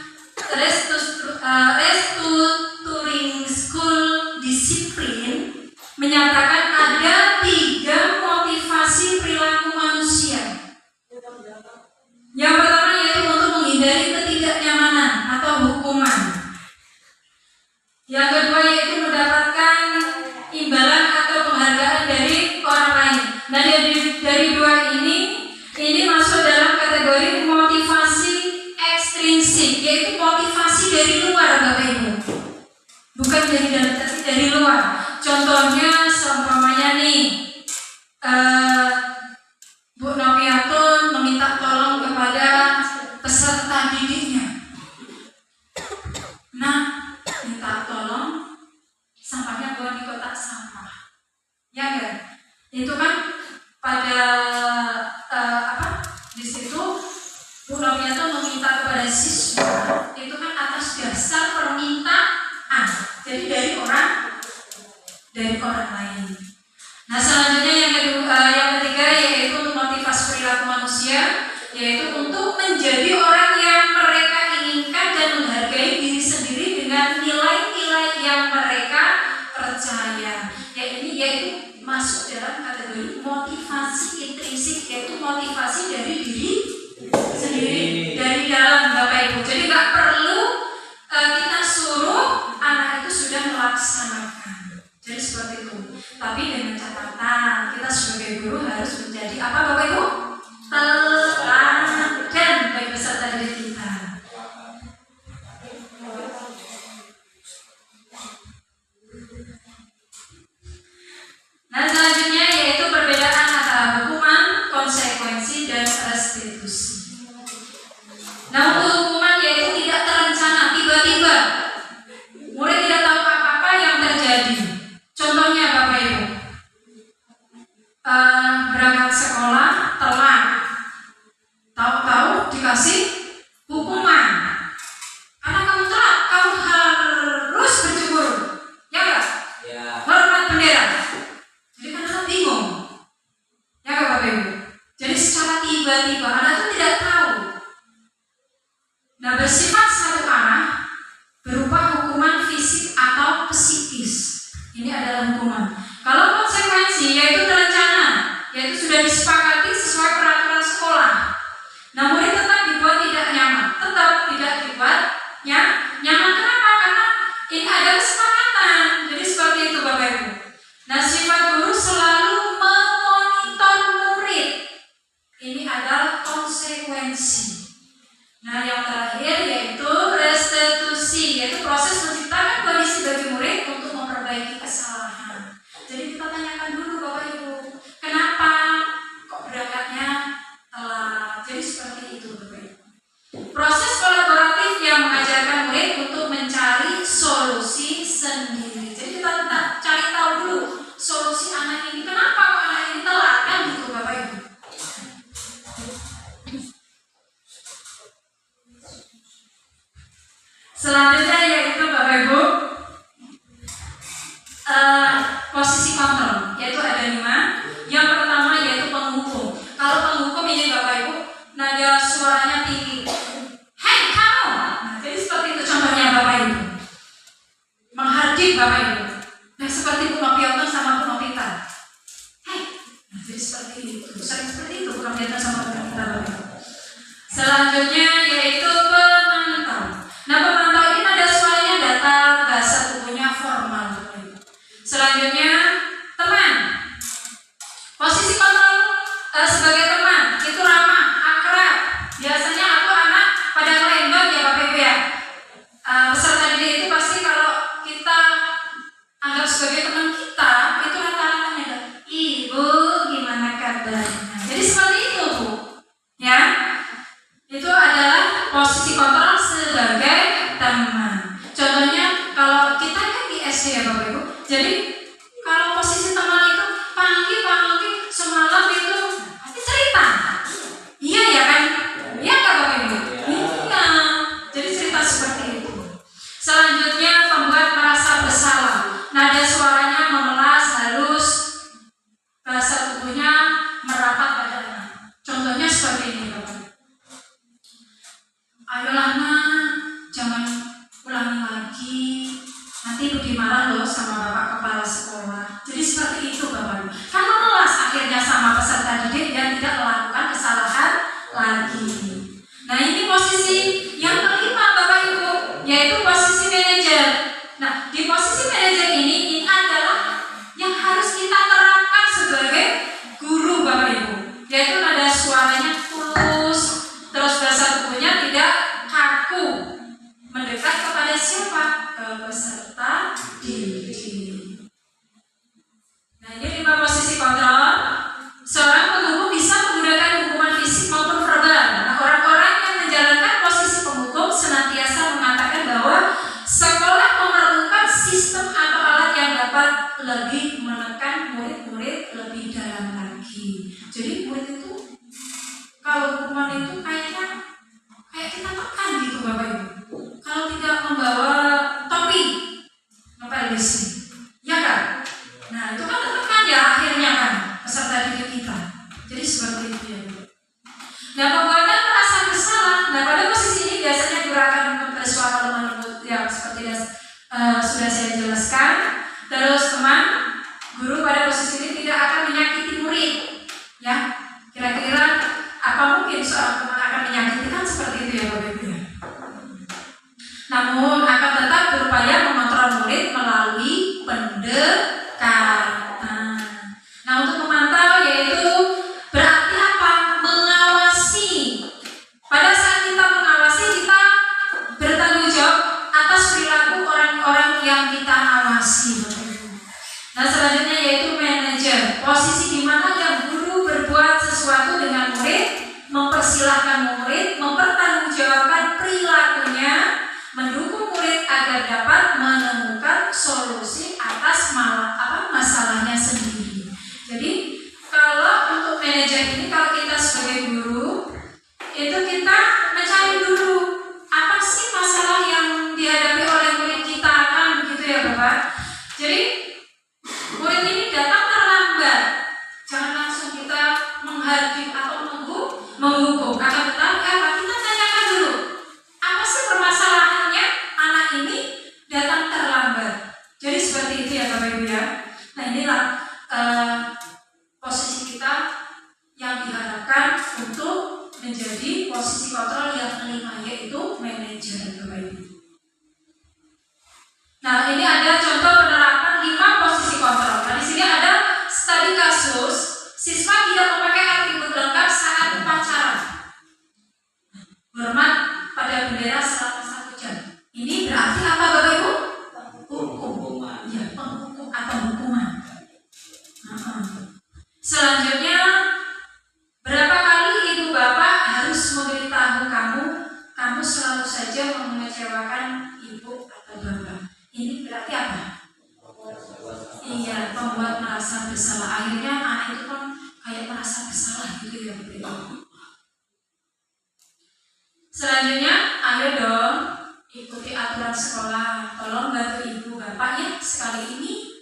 Restructuring School Discipline, menyatakan ada 3 motivasi perilaku manusia. Yang pertama yaitu untuk menghindari ketidaknyamanan atau hukuman. Yang kedua yaitu mendapatkan imbalan atau penghargaan dari orang lain. Nah, dari 2 ini masuk dalam kategori motivasi ekstrinsik, yaitu motivasi dari luar, Bapak Ibu. Bukan dari dalam, tapi dari luar. Contohnya seumpamanya nih, Bu Noviatun meminta tolong kepada peserta didiknya. Nah, minta tolong sampahnya buang di kotak sampah. Ya kan? Itu kan pada di situ Bu Noviatun meminta kepada siswa, itu kan atas dasar permintaan. Jadi dari orang lain. Nah, selanjutnya yang ketiga yaitu untuk motivasi perilaku manusia, yaitu untuk menjadi orang yang mereka inginkan dan menghargai diri sendiri dengan nilai-nilai yang mereka percaya. Yaitu masuk dalam kategori motivasi intrinsik, yaitu motivasi dari diri sendiri, dari dalam, Bapak Ibu. Jadi nggak perlu kita suruh, anak itu sudah melaksanakan. Jadi seperti itu. Tapi dengan catatan, kita sebagai guru harus menjadi apa, Bapak Ibu? Teladan bagi peserta didik kita. Nah, selanjutnya yaitu perbedaan antara hukuman, konsekuensi, dan restitusi. Nah, untuk hukuman yaitu tidak terencana, tiba-tiba. Murid tidak tahu apa-apa yang terjadi. Contohnya Bapak Ibu, berangkat sekolah telat, tahu-tahu dikasih hukuman. Karena kamu telat, kamu harus berjemur, ya enggak? Ya. Hormat bendera. Jadi kan anak bingung, ya enggak Bapak Ibu? Jadi secara tiba-tiba anak itu tidak tahu. Nah, bersifat satu arah berupa hukuman fisik atau psikis. Ini adalah hukuman. Kalau konsekuensi yaitu terencana, yaitu sudah disepakati sesuai peraturan sekolah. Nah, murid tetap dibuat tidak nyaman, tetap tidak dibuat nyaman. Kenapa? Karena ini ada kesepakatan. Jadi seperti itu Bapak Ibu. Nah, sifat guru selalu memonitor murid. Ini adalah konsekuensi. Nah, yang terakhir yaitu restitusi, yaitu proses menciptakan kondisi bagi murid untuk memperbaiki kesalahan. Jadi kita tanyakan dulu Bapak Ibu, kenapa kok berangkatnya telat? Jadi seperti itu Bapak Ibu. Proses kolaboratif yang mengajarkan murid untuk mencari solusi sendiri. Jadi kita cari tahu dulu solusi anak ini, kenapa kok anak ini telat, kan gitu Bapak Ibu. Selanjutnya yaitu Bapak Ibu posisi kontrol, yaitu ada 5. Yang pertama yaitu penghukum. Kalau penghukum ini Bapak Ibu, nada suaranya tinggi. Hei kamu! Nah, jadi seperti itu contohnya Bapak Ibu. Menghardik Bapak Ibu. Nah, seperti Bu Noviatun sama Bu Novita. Hei! Nah, jadi seperti itu. Sering seperti itu Bu Noviatun sama Bu Novita Bapak Ibu. Selanjutnya yaitu pemantau. Nah, pemantau ini ada suaranya datar, bahasa tubuhnya formal. Selanjutnya teman. Posisi kontrol sebagai teman itu ramah, akrab. Biasanya aku anak pada lembab ya Bapak Ibu ya. Peserta didik itu pasti kalau kita anggap sebagai teman kita, itu rata-ratanya ada, Ibu gimana kabarnya. Jadi seperti itu Bu. Ya. Itu adalah posisi dalam lagi. Jadi murid itu kalau hukuman itu kayak kita tekan gitu Bapak Ibu. Kalau tidak membawa topi, ngepel besi, ya kan? Nah itu kan tertekan ya akhirnya kan peserta didik kita. Jadi seperti itu ya. Nah pembuatan merasa bersalah. Nah pada posisi ini biasanya guru akan bersuara lemah lembut yang seperti sudah saya jelaskan. Terus teman guru pada posisi ini tidak akan menyakiti murid, ya. Kira-kira apa mungkin seorang teman akan menyakiti, kan seperti itu ya Bapak Ibu ya. Namun akan tetap berupaya mengontrol murid melalui pendekatan. Nah untuk memantau yaitu berarti apa? Mengawasi. Pada saat kita mengawasi, kita bertanggung jawab atas perilaku orang-orang yang kita awasi. Nah selanjutnya yaitu manajer. Posisi di mana yang guru berbuat sesuatu dengan murid, mempersilahkan murid, mempertanggungjawabkan perilakunya, mendukung murid agar dapat menemukan solusi atas masalahnya sendiri. Jadi kalau untuk manajer ini, kalau kita sebagai guru itu kita mencari dulu apa sih masalah yang dihadapi oleh murid kita, kan begitu ya Bapak. Jadi murid ini datang terlambat, jangan langsung kita menghardik atau menghukum. Akan tetapi kita tanyakan dulu apa sih permasalahannya anak ini datang terlambat. Jadi seperti itu ya Bapak Ibu ya. Nah inilah posisi kita yang diharapkan untuk menjadi posisi kontrol yang kelima, yaitu manajer Bapak Ibu. Nah ini ada contoh penerapan 5 posisi kontrol. Nah di sini ada studi kasus siswa tidak memakai atribut lengkap saat upacara hormat pada bendera selama 1 jam. Ini berarti apa Bapak Ibu? Hukum. Ya, penghukum atau hukuman. Selanjutnya, berapa kali ibu bapak harus memberitahu kamu selalu saja mengecewakan ibu atau bapak. Ini berarti apa? Iya, membuat merasa bersalah. Akhirnya anak itu kan kayak merasa bersalah gitu ya Bapak Ibu. Selanjutnya, ayo dong ikuti aturan sekolah. Tolong bantu ibu bapak ya sekali ini.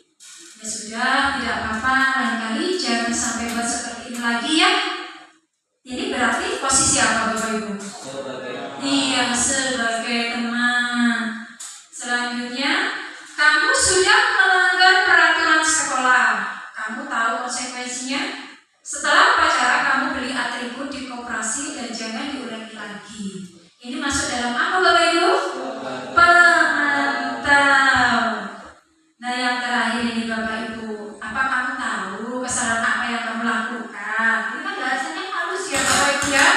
Ya sudah, tidak apa-apa. Lain kali jangan sampai buat seperti ini lagi ya. Ini berarti posisi apa Bapak Ibu? Iya, sebagai teman. Selanjutnya, kamu sudah melanggar peraturan sekolah. Kamu tahu konsekuensinya? Setelah upacara kamu beli atribut di koperasi dan jangan diulangi lagi. Ini masuk dalam apa Bapak Ibu? Pemantau. Nah yang terakhir ini Bapak Ibu, apa kamu tahu kesalahan apa yang kamu lakukan? Ini kan bahasanya halus ya Bapak Ibu ya.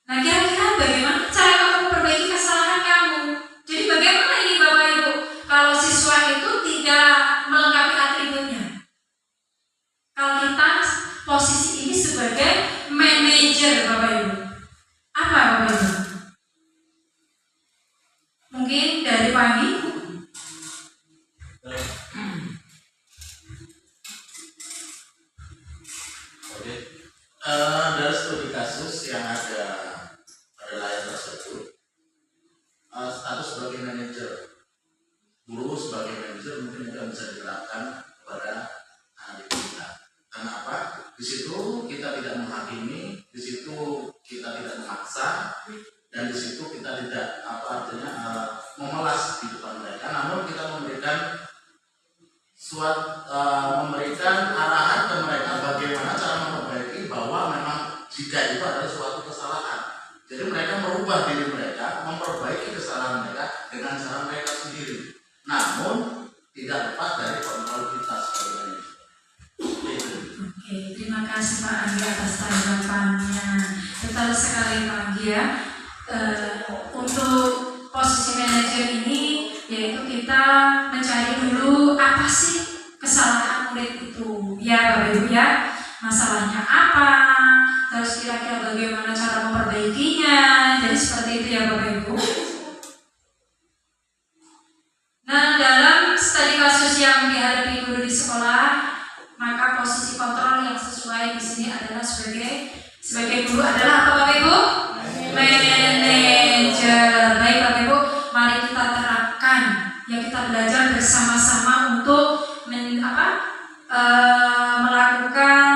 Nah kira-kira bagaimana cara kamu memperbaiki kesalahan kamu? Jadi bagaimana ini Bapak Ibu kalau siswa itu tidak melengkapi atributnya? Kalau kita posisi ini sebagai manajer Bapak Ibu, apa Bapak Ibu? Mungkin dari pagi. Oke. Dari studi kasus yang ada pada layar tersebut, status sebagai manajer, guru sebagai manajer mungkin juga bisa diterapkan kepada anak kita. Karena apa? Di situ kita tidak menghakimi, di situ kita tidak memaksa, dan di situ kita tidak memelas di depan mereka, namun kita memberikan arahan ke mereka bagaimana cara memperbaiki, bahwa memang jika itu adalah suatu kesalahan. Jadi mereka merubah diri mereka, memperbaiki kesalahan mereka dengan cara mereka sendiri. Namun tidak lepas dari kontrol kita sebagai Oke, terima kasih Pak Anggi atas tanggapannya. Betul sekali Pak Anggi ya. Untuk posisi manajer ini yaitu kita mencari dulu apa sih kesalahan murid itu ya Bapak Ibu ya, masalahnya apa, terus kira-kira bagaimana cara memperbaikinya. Jadi seperti itu ya Bapak Ibu. Nah dalam studi kasus yang dihadapi guru di sekolah, maka posisi kontrol sebagai guru adalah apa Bapak Ibu? Manajer. Baik Bapak Ibu, mari kita terapkan ya, kita belajar bersama-sama untuk melakukan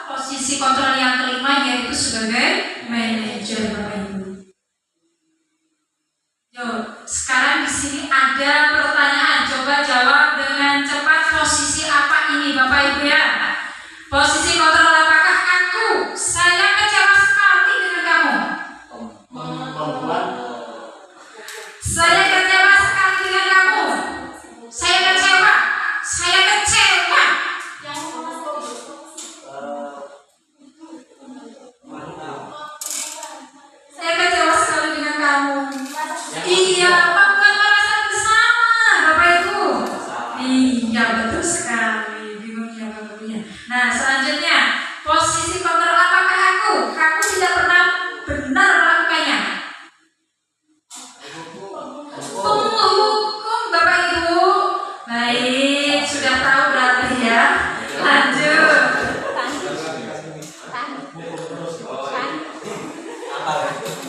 posisi kontrol yang kelima, yaitu sebagai manajer Bapak Ibu. Yuk, sekarang di sini ada pertanyaan, coba jawab dengan cepat. Posisi apa ini Bapak Ibu ya? Posisi kontrol apakah aku? Saya kecewa sekali dengan kamu. Saya kecewa sekali dengan kamu. Saya kecewa. Saya kecewa. Saya kecewa sekali dengan kamu. Iya, bukan merasa bersama, Bapak Ibu. Iya, betul sekali. Bingung ya Bapak Ibu. Nah, selanjutnya, posisi kontrol apakah aku? Kamu tidak pernah benar melakukannya. Penghukum Bapak Ibu. Baik, sudah tahu berarti ya. Lanjut.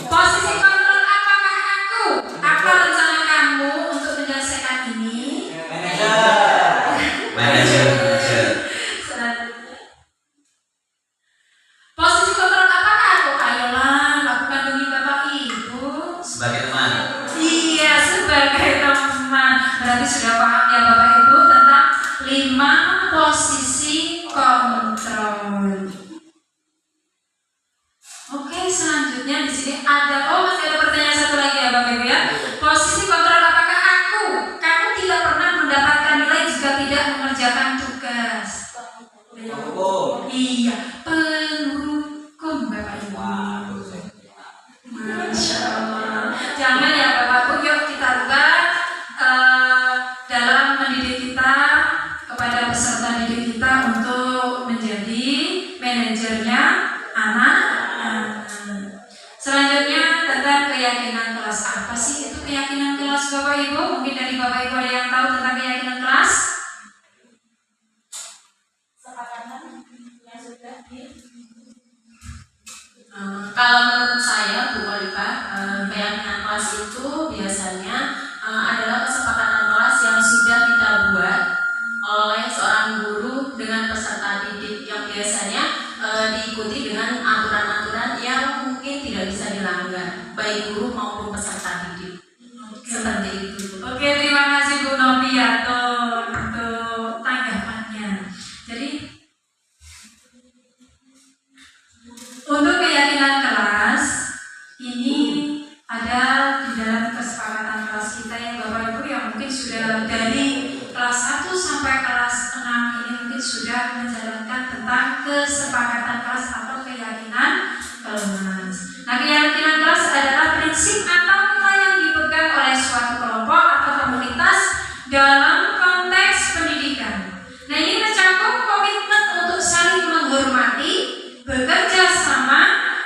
Posisi kontrol apakah aku? Apa rencana kamu untuk menyelesaikan ini? Manajer. Selanjutnya. Posisi kontrol apakah aku? Ayolah, lakukan demi Bapak Ibu. Sebagai teman. Iya, sebagai teman. Berarti sudah paham ya Bapak Ibu tentang 5 posisi kontrol. Oke, selanjutnya di sini masih ada pertanyaan satu lagi ya Bapak Ibu ya. Posisi kontrol apakah aku? Kamu tidak pernah mendapatkan nilai jika tidak mengerjakan tugas. Iya, penghukum Bapak Ibu. Masya Allah. Jangan ya Bapak Ibu, yuk kita rubah dalam mendidik kita, kepada peserta didik kita untuk menjadi manajernya anak-anak. Selanjutnya tentang keyakinan kelas. Apa sih itu keyakinan kelas Bapak Ibu? Mungkin dari Bapak Ibu ada yang tahu tentang keyakinan kelas? Kalau menurut saya Bu Oliva, keyakinan kelas itu biasanya adalah kesepakatan kelas yang sudah kita buat oleh seorang guru dengan peserta didik, yang biasanya diikuti dengan aturan-aturan yang mungkin tidak bisa dilanggar, baik guru maupun peserta didik. Seperti itu. Oke, terima kasih Bu Noviato untuk tanggapannya. Jadi untuk keyakinan kelas ini ada di dalam kesepakatan kelas kita ya Bapak Ibu, yang mungkin sudah dari kelas 1 sampai kelas 6 ini mungkin sudah menjalankan tentang kesepakatan kelas atau keyakinan kelas. Nah, keyakinan kelas adalah prinsip atau nilai yang dipegang oleh suatu kelompok atau komunitas dalam konteks pendidikan. Nah, ini mencakup komitmen untuk saling menghormati, bekerja sama,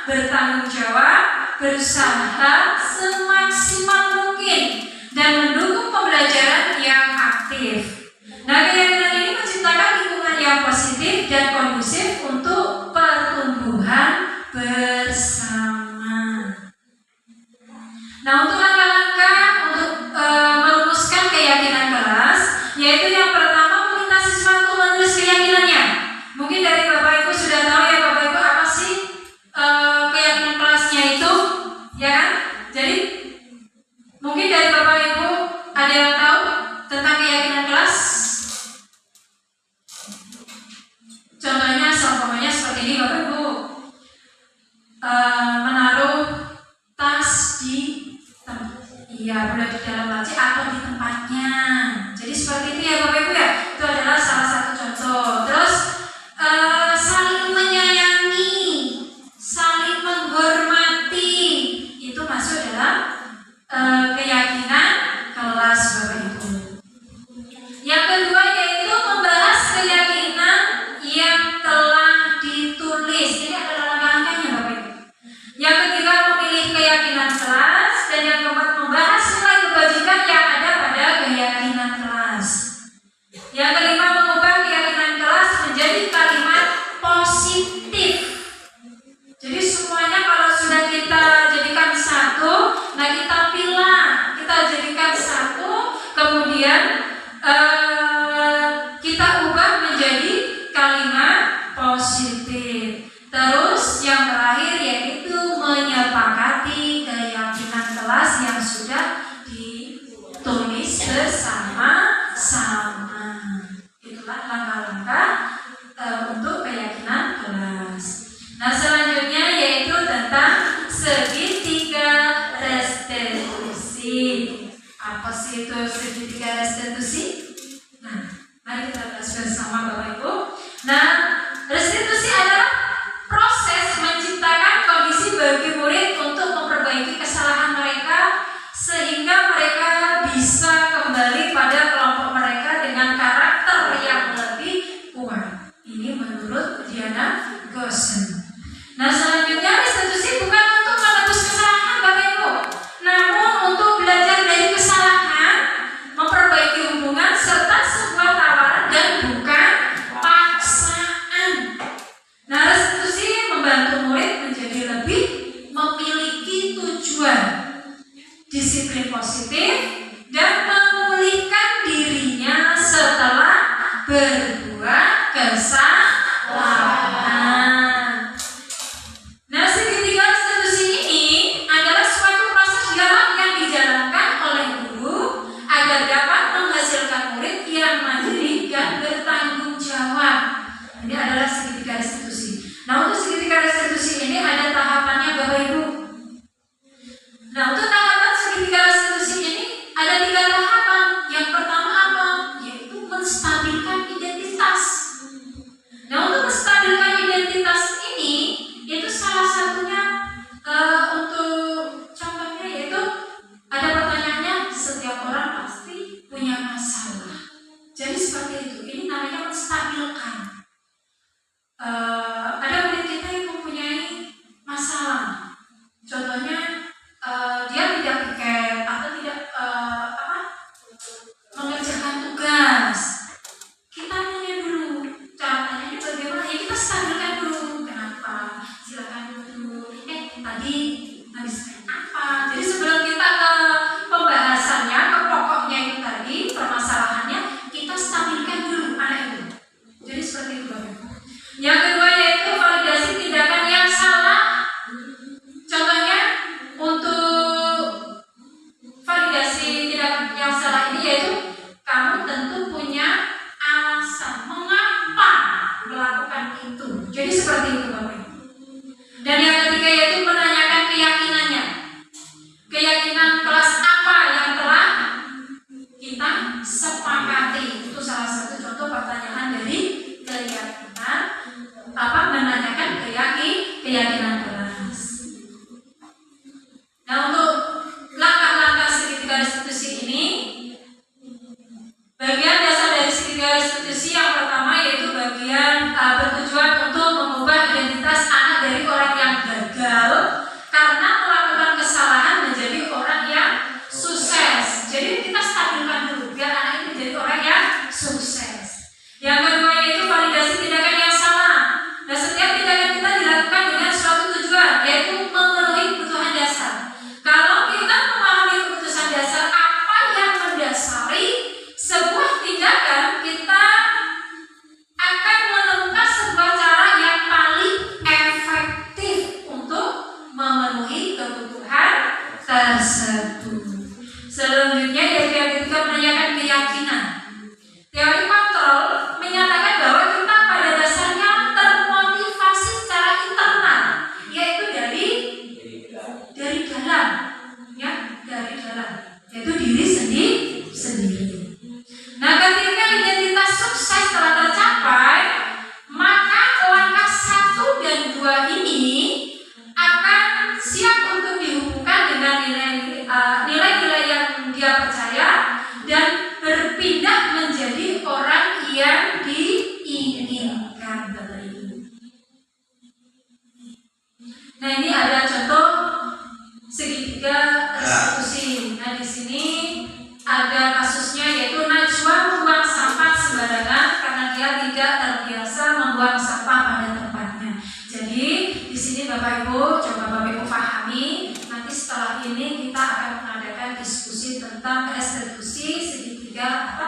bertanggung jawab, berusaha semaksimal mungkin, dan mendukung pembelajaran yang aktif. Nah, keyakinan ini menciptakan lingkungan yang positif dan kondusif untuk pertumbuhan bersama. Nah, untuk langkah-langkah untuk merumuskan keyakinan kelas, yaitu yang pertama, meminta siswa untuk menulis keyakinannya. Mungkin dari Bapak Ibu sudah tahu ya Bapak Ibu apa sih keyakinan kelasnya itu, ya kan? Jadi mungkin dari Bapak Ibu ada yang tahu tentang keyakinan kelas? Contohnya, seumpamanya seperti ini Bapak Ibu. segitiga restitusi. Apa sih itu segitiga restitusi? Nah, mari kita bahas bersama Bapak Ibu. Nah, restitusi adalah proses menciptakan kondisi bagi murid untuk memperbaiki kesalahan mereka sehingga mereka bisa kembali pada kelompok mereka dengan karakter yang lebih kuat. Ini menurut Diana Gosen. Nah, selanjutnya restitusi bukan untuk menebus kesalahan Bapak Ibu, namun untuk belajar dari kesalahan, memperbaiki hubungan serta sebuah tawaran dan bukan paksaan. Nah, restitusi membantu murid menjadi lebih memiliki tujuan, disiplin positif, dan memulihkan dirinya setelah berbuat kesalahan. Nah, segitiga restitusi ini adalah suatu proses dalam yang dijalankan oleh guru agar dapat menghasilkan murid yang mandiri dan bertanggung jawab. Ini adalah segitiga restitusi. Nah, untuk segitiga restitusi ini ada tahapannya Bapak Ibu. Nah, untuk tahapan segitiga restitusi ini ada 3 tahapan. Yang pertama apa? Yaitu menstabilkan identitas. Nah, untuk menstabilkan identitas ini, itu salah satunya untuk contohnya yaitu ada pertanyaannya, setiap orang pasti punya masalah. Jadi seperti itu. Ini namanya menstabilkan. Ada murid kita yang mempunyai masalah. Contohnya dia tidak piket atau tidak mengerjakan tugas. Kita tanya dulu, cara tanyanya bagaimana? Ya kita stabilkan dulu. Kenapa? Silakan dulu. Tadi habis main apa? Jadi sebelum kita ke pembahasannya, ke pokoknya itu tadi, permasalahannya, kita stabilkan dulu anak itu. Jadi seperti itu Bapak. Yang kedua yaitu validasi tindakan yang salah. Contohnya untuk validasi tindakan yang salah ini yaitu kamu tentu punya alasan mengapa melakukan itu. Jadi seperti itu Bapak Ibu. Dan yang ketiga yaitu menanyakan keyakinannya. Keyakinan kelas apa yang telah kita sepakati. Itu salah satu contoh pertanyaan dari keyakinan. Menanyakan keyakinan kelas. Nah, untuk langkah-langkah segitiga restitusi ini, bagian dasar dari segitiga restitusi yang pertama yaitu bagian bertujuan untuk mengubah identitas anak dari orang yang gagal karena melakukan kesalahan menjadi orang yang sukses. Jadi kita stabilkan dulu biar anak ini menjadi orang yang sukses. Yang kedua yaitu validasi tindakan yang salah. Nah, setiap tindakan kita dilakukan dengan suatu tujuan yaitu memenuhi kebutuhan dasar. Kalau kita memahami kebutuhan dasar apa yang mendasari sebuah tindakan, kita akan menemukan sebuah cara yang paling efektif untuk memenuhi kebutuhan tersebut. Selanjutnya yaitu yang ketiga menanyakan keyakinan. Teori kontrol menyatakan bahwa kita pada dasarnya termotivasi secara internal, yaitu dari dalam, ya, dari dalam, yaitu diri sendiri. Nah, ketika identitas sukses telah tercapai, maka langkah 1 dan 2 ini akan siap untuk dihubungkan dengan nilai-nilai yang dia percaya dan berpindah menjadi orang yang diinginkan. Nah, ini ada contoh segitiga restitusi. Nah, di sini ada kasusnya yaitu Najwa membuang sampah sembarangan karena dia tidak terbiasa membuang sampah pada tempatnya. Jadi di sini Bapak Ibu coba Bapak Ibu pahami. Nanti setelah ini kita akan mengadakan diskusi tentang restitusi segitiga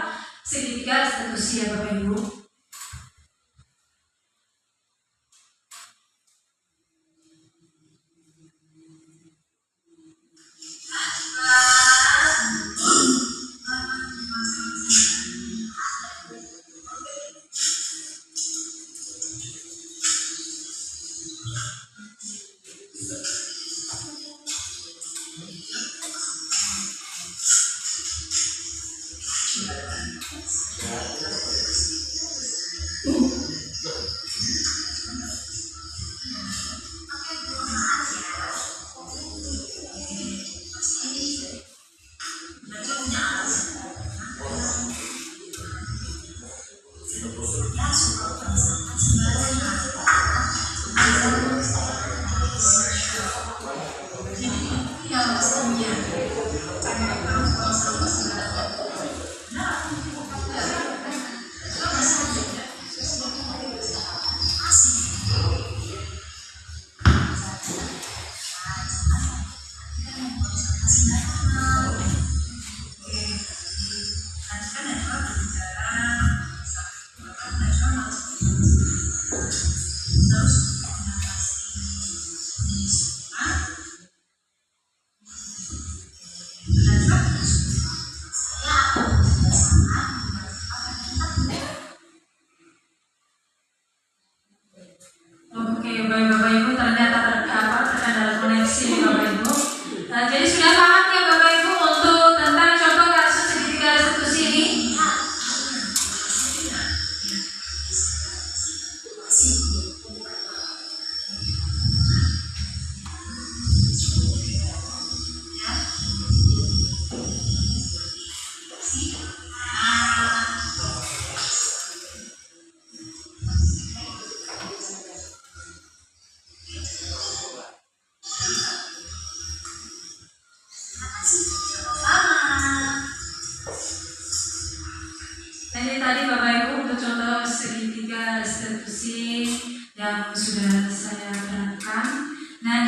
restitusi ya Bapak Ibu.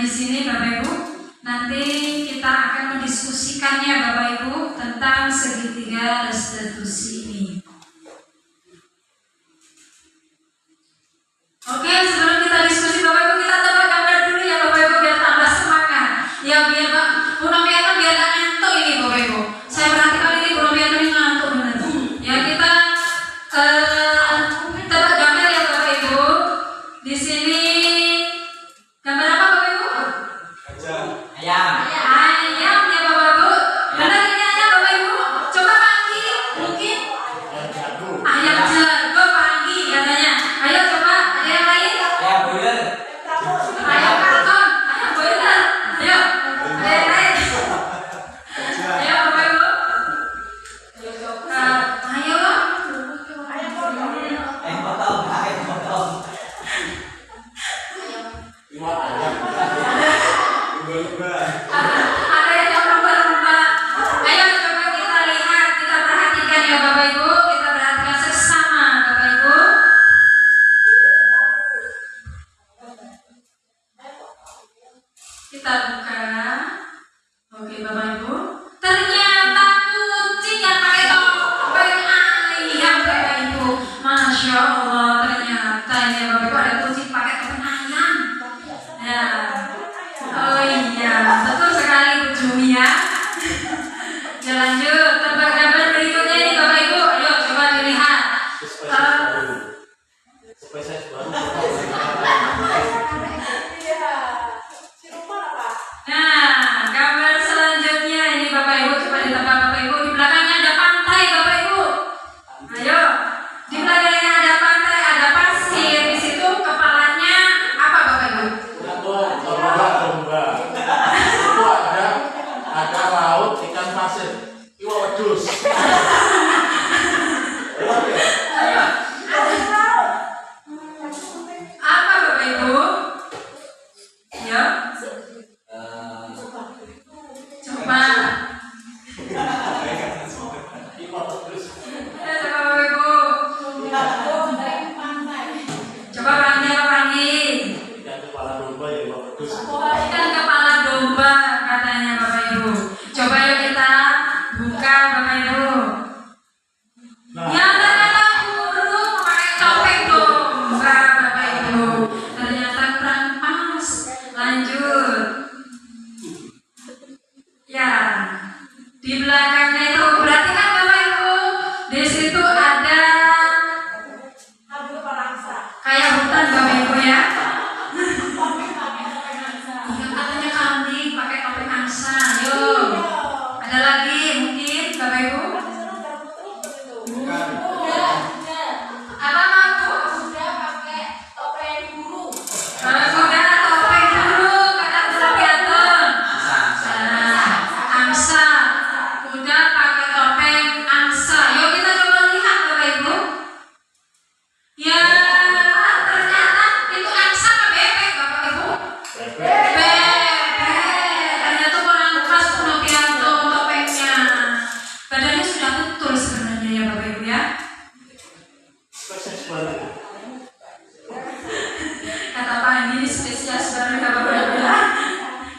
di sini Bapak Ibu, nanti kita akan mendiskusikannya Bapak Ibu tentang segitiga restitusi ini. Oke, sebelum kita diskusi Bapak Ibu, kita coba gambar dulu ya Bapak Ibu biar tambah semangat. Ya biar Bu Noviana biar gak ngantuk ini Bapak Ibu. Saya perhatikan ini Bu Noviana ini ngantuk bener. Ya kita coba gambar ya Bapak Ibu. Di sini gambar apa Bapak Ibu? Ayam. Ayam ya Bapak Ibu. Benar ini ayam Bapak Ibu. Coba pagi mungkin ayam jago pagi katanya. Ayo coba ada yang lain. Ayam boiler. Ayam karton, ayam boiler. Ayo, ada yang lain. Ayo Bapak Ibu. Ayo. Ayam potong. Ayam potong. Ada yang lumba-lumba. Ayo coba kita lihat, kita perhatikan ya Bapak Ibu, kita perhatikan sesama Bapak Ibu. Kita buka. Oke Bapak Ibu. Ternyata kucing yang pakai topeng ayam Bapak Ibu. Masya Allah, ternyata ya Bapak Ibu ada kucing pakai topeng ayam. Ya. Oh iya, betul sekali Bu Jumi ya. Ya lanjut, tebak gambar berikutnya ini Bapak Ibu. Ayo coba dilihat. Spesies baru. Nah, gambar selanjutnya ini Bapak Ibu, coba ditebak Bapak Ibu. Di belakangnya ada pantai Bapak Ibu. Ayo, di belakangnya ada pantai, ada pasir. Di situ kepalanya apa Bapak Ibu? Domba. Itu ada laut ikan pasir. Iwa wedus. Ayo. Apa Bapak Ibu? Ya. Coba. Iwa wedus. Ya, coba Bapak Ibu. Coba panggil apa panggil? Ikan kepala domba ya iwa wedus. Ikan kepala domba katanya Bapak Ibu. Coba yuk kita buka Bapak Ibu. Ya ternyata burung pakai topeng domba Bapak Ibu. Ternyata kurang pas. Lanjut. Ya. Di belakangnya itu berarti kan Bapak Ibu. Di situ ada kayak hutan Bapak Ibu ya. Iya katanya kambing pakai topeng angsa. Yuk. Ada lagi mungkin Bapak Ibu? Apa Bu? Kuda topeng burung kata Bu Novianto. Angsa. Kuda pakai topeng angsa. Yuk kita coba lihat Bapak Ibu. Ya ternyata itu angsa apa bebek Bapak Ibu? Ternyata kurang pas Bu Novianto topengnya. Badannya sudah betul sebenarnya ya Bapak Ibu ya. Spesies baru. Kata Pak ini spesies baru ya Bapak Ibu ya.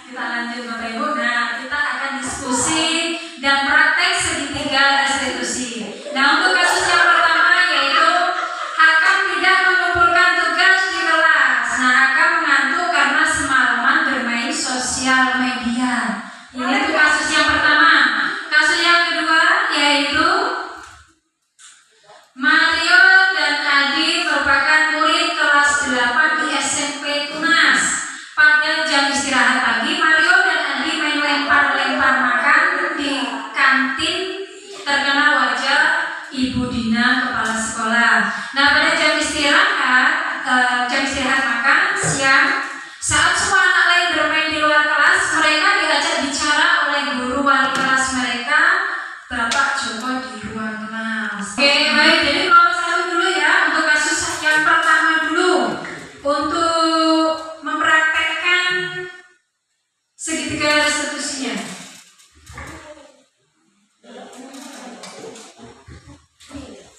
Kita lanjut Bapak Ibu. Nah kita akan diskusi dan praktek segitiga restitusi. Nah untuk kasus yang pertama yaitu hakam tidak mengumpulkan tugas di kelas. Nah hakam mengantuk karena semalaman bermain sosial media. Ini tuh kasus yang pertama. Kasus yang kedua yaitu Mario dan Adi merupakan murid kelas 8 di SMP Tunas. Pada jam istirahat pagi, Mario dan Adi main lempar-lempar makan di kantin terkena wajah Ibu Dina kepala sekolah. Nah pada jam istirahat makan siang, saat semua anak lain bermain di luar kelas, mereka diajak bicara oleh guru wali kelas mereka, Bapak Joko di ruang kelas. Oke baik, jadi nomor 1 dulu ya untuk kasus yang pertama dulu untuk mempraktekkan segitiga restitusinya.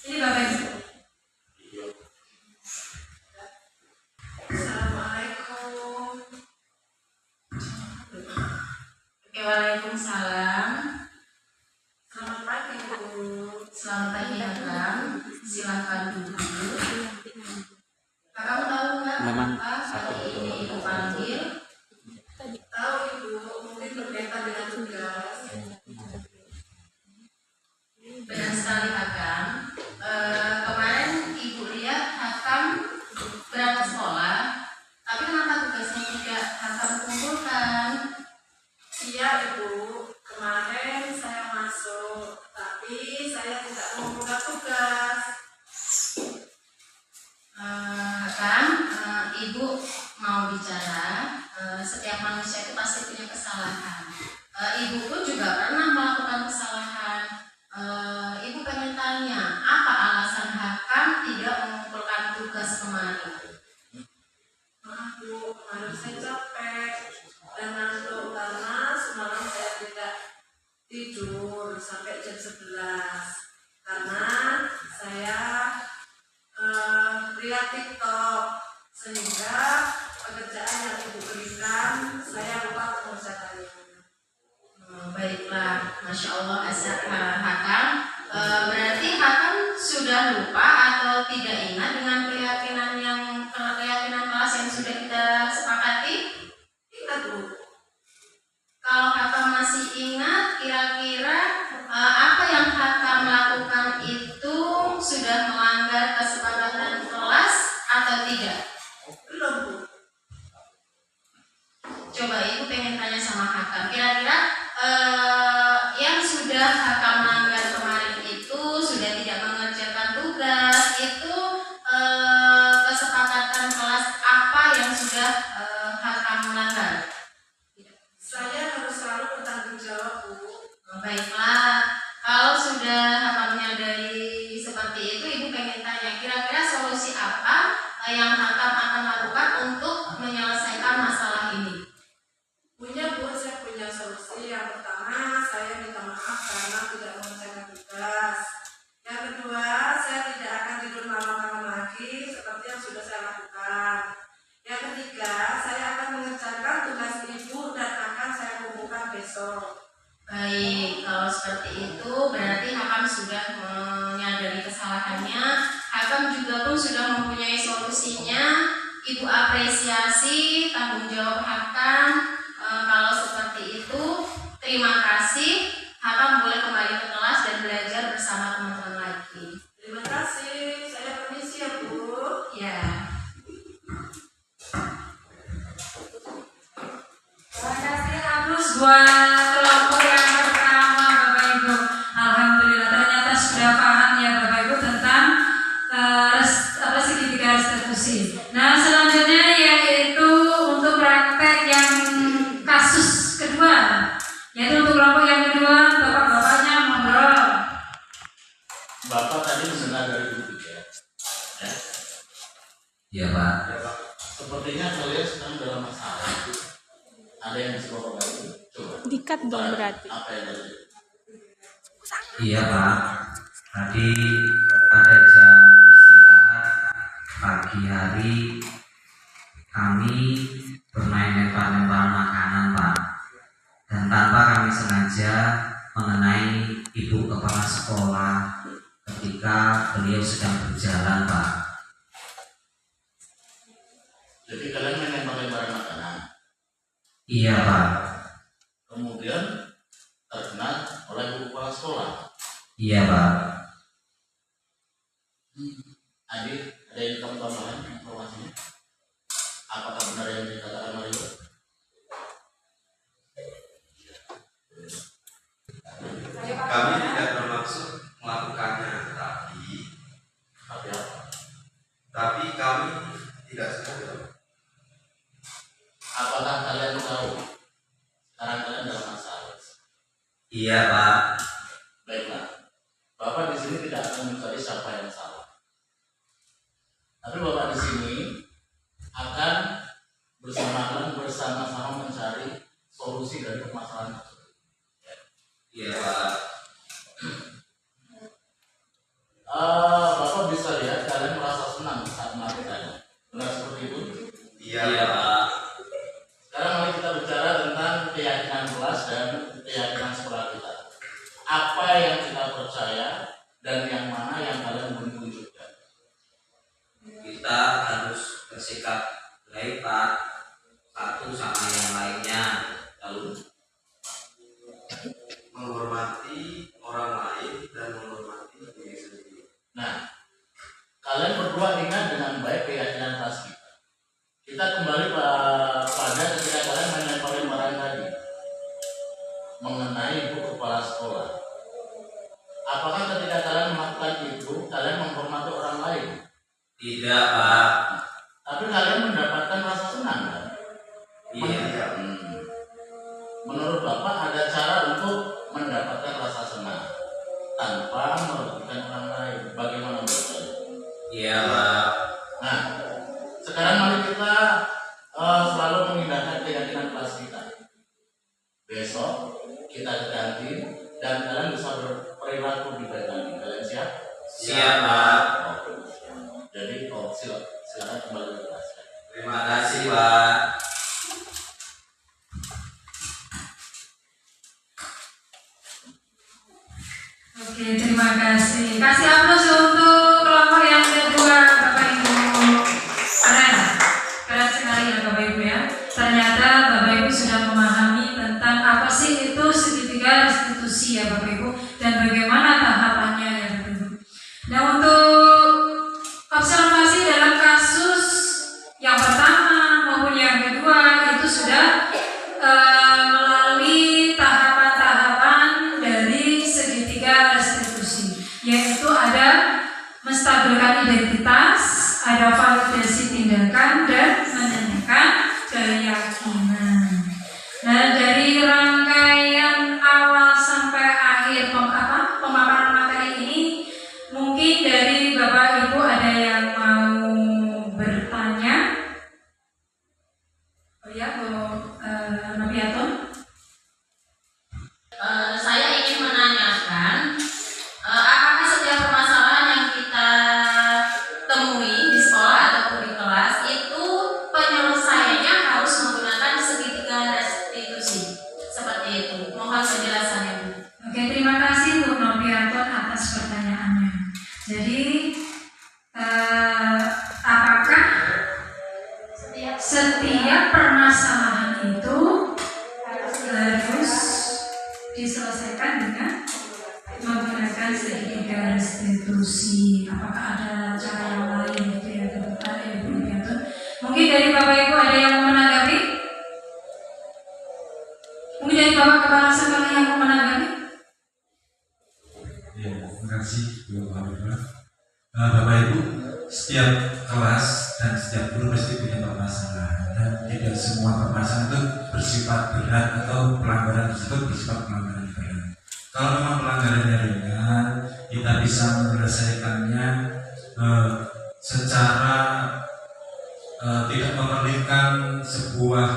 Ini Bapak Ibu. Assalamualaikum. Waalaikumsalam. Selamat pagi, Bu. Selamat pagi Hakam. Silahkan duduk. Kakak tahu nggak kenapa hari ini Ibu panggil? Tahu, Ibu, mungkin berkaitan dengan tugas. Benar sekali Hakam. Kemarin Ibu lihat Hakam berangkat sekolah, tapi kenapa tugasnya tidak Hakam kumpulkan? Iya, Ibu. Kemarin saya masuk, tapi saya tidak mengumpulkan tugas. Hakam, Ibu mau bicara. Setiap manusia itu pasti punya kesalahan. Ibu pun juga pernah melakukan kesalahan. Ibu pengen tanya, apa alasan Hakam tidak mengumpulkan tugas kemarin? Maaf, Bu, kemarin saya capek dan ngantuk karena semalam saya tidak tidur sampai jam 11 karena saya lihat TikTok sehingga pekerjaan yang Ibu berikan saya lupa mengerjakannya. Baiklah, Masya Allah, Hakam. Berarti Hakam sudah lupa atau tidak ingat dengan keyakinan kelas yang sudah kita sepakati? Ingat, Bu. Kalau Hakam masih ingat, kira-kira apa yang Hakam lakukan itu sudah melanggar kesepakatan kelas atau tidak? Belum, Bu. Coba Ibu pengen tanya sama Hakam, kira-kira yang sudah Hakam langgar kemarin itu sudah tidak mengerjakan tugas, itu kesepakatan kelas apa yang sudah Hakam langgar? Saya harus selalu bertanggung jawab, Bu. Baiklah, kalau sudah Hakam menyadari seperti itu, Ibu pengen tanya, kira-kira solusi apa yang Hakam akan lakukan untuk menyelesaikan masalah ini? Punya, Bu, saya punya solusi. Yang pertama, saya minta maaf karena tidak mengerjakan tugas. Yang kedua, saya tidak akan tidur malam-malam lagi seperti yang sudah saya lakukan. Yang ketiga, saya akan mengerjakan tugas Ibu dan akan saya kumpulkan besok. Baik, kalau seperti itu berarti Hakam sudah menyadari kesalahannya. Hakam juga pun sudah mempunyai solusinya. Ibu apresiasi tanggung jawab Hakam. Kalau seperti itu, terima kasih. Hakam boleh kembali ke kelas dan belajar bersama teman-teman lagi. Terima kasih. Saya permisi ya, Bu. Ya. Terima kasih Agus buat kelompok yang pertama, Bapak Ibu. Alhamdulillah ternyata sudah paham ya Bapak Ibu tentang segitiga restitusi. Nah selanjutnya yaitu untuk praktek yang kasus kedua, yaitu untuk kelompok yang kedua, bapak-bapaknya monggo. Bapak tadi mendengar dari Ibu ya? Ya. Iya Pak. Ya, Pak. Sepertinya kalian sedang dalam masalah. Ada yang bisa Bapak bantu? Coba. Dikat dong berarti. Apa yang ada? Iya Pak. Tadi pada jam istirahat pagi hari kami bermain lempar-lempar makanan Pak, dan tanpa kami sengaja mengenai ibu kepala sekolah ketika beliau sedang berjalan Pak. Jadi kalian main lempar-lemparan makanan. Iya Pak. Kemudian terkena oleh ibu kepala sekolah. Iya Pak. Adik, ada yang kamu tambahkan informasinya? Apakah benar yang dikatakan Mario? Kami tidak bermaksud melakukannya, Tapi apa? tapi kami tidak sengaja. Apakah kalian tahu sekarang kalian dalam masalah? Iya Pak. Baiklah, Bapak di sini tidak akan mencari siapa yang salah. Tapi Bapak di sini akan bersama-sama mencari solusi dari permasalahan tersebut. Iya Pak. Bapak bisa lihat kalian merasa senang saat melakukannya. Benar seperti itu? Iya Pak. Sekarang mari kita bicara tentang keyakinan kelas dan keyakinan sekolah kita. Apa yang kita percaya dan yang mana yang kalian menunjukkan. Kita harus bersikap baik Pak, satu sama yang lainnya, lalu menghormati orang lain dan menghormati diri sendiri. Nah, kalian berdua ingat dengan baik keyakinan kelas kita. Kita kembali pada ketika kalian menyampaikan barang tadi mengenai ibu kepala sekolah. Apakah ketika kalian melakukan itu, kalian menghormati orang lain? tidak Pak. Tapi kalian mendapatkan rasa senang kan? Iya. Menurut Bapak ada cara untuk mendapatkan rasa senang tanpa merugikan orang lain. Bagaimana menurut kalian? Iya Pak. Nah, sekarang mari kita selalu mengindahkan keyakinan kelas kita. Besok kita ke kantin dan kalian bisa berperilaku di kantin. Kalian siap? Siap Pak. Jadi silakan kembali ke kelas. Terima kasih Pak. Oke, terima kasih. Kasih aplaus untuk kelompok yang kedua, Bapak Ibu. Keren sekali ya Bapak Ibu ya. Ternyata Bapak Ibu sudah memahami tentang apa sih itu segitiga restitusi ya Bapak Ibu, dan bagaimana tahapannya ya Bapak Ibu. Nah, untuk observasi dalam kasus yang pertama maupun yang kedua itu sudah melalui tahapan-tahapan dari segitiga restitusi, yaitu ada menstabilkan identitas, ada validasi tindakan, dan menanyakan keyakinan. Nah, dari rangkaian awal sampai akhir pemaparan materi ini, mungkin dari Bapak Ibu ada yang mau bertanya? Oh ya, Bu Noviaton. Saya ingin menanyakan, apakah setiap permasalahan yang kita temui di sekolah ataupun di kelas itu penyelesaiannya harus menggunakan segitiga restitusi seperti itu? Mohon penjelasannya, Bu. Oke, terima kasih Bu Noviaton atas pertanyaannya. Jadi, apakah setiap permasalahan itu harus diselesaikan dengan menggunakan segitiga restitusi? Apakah ada cara yang lain gitu ya teman-teman ya Bu Noviaton? Mungkin dari Bapak Ibu ada yang mau menanggapi? Mungkin dari Bapak Kepala Sekolah yang mau menanggapi? Ya, terima kasih Bu Habibah. Bapak Ibu, setiap kelas dan setiap guru pasti punya permasalahan, dan tidak semua permasalahan itu bersifat berat atau pelanggaran tersebut bersifat pelanggaran berat. Kalau memang pelanggarannya ringan, kita bisa menyelesaikannya secara tidak memerlukan sebuah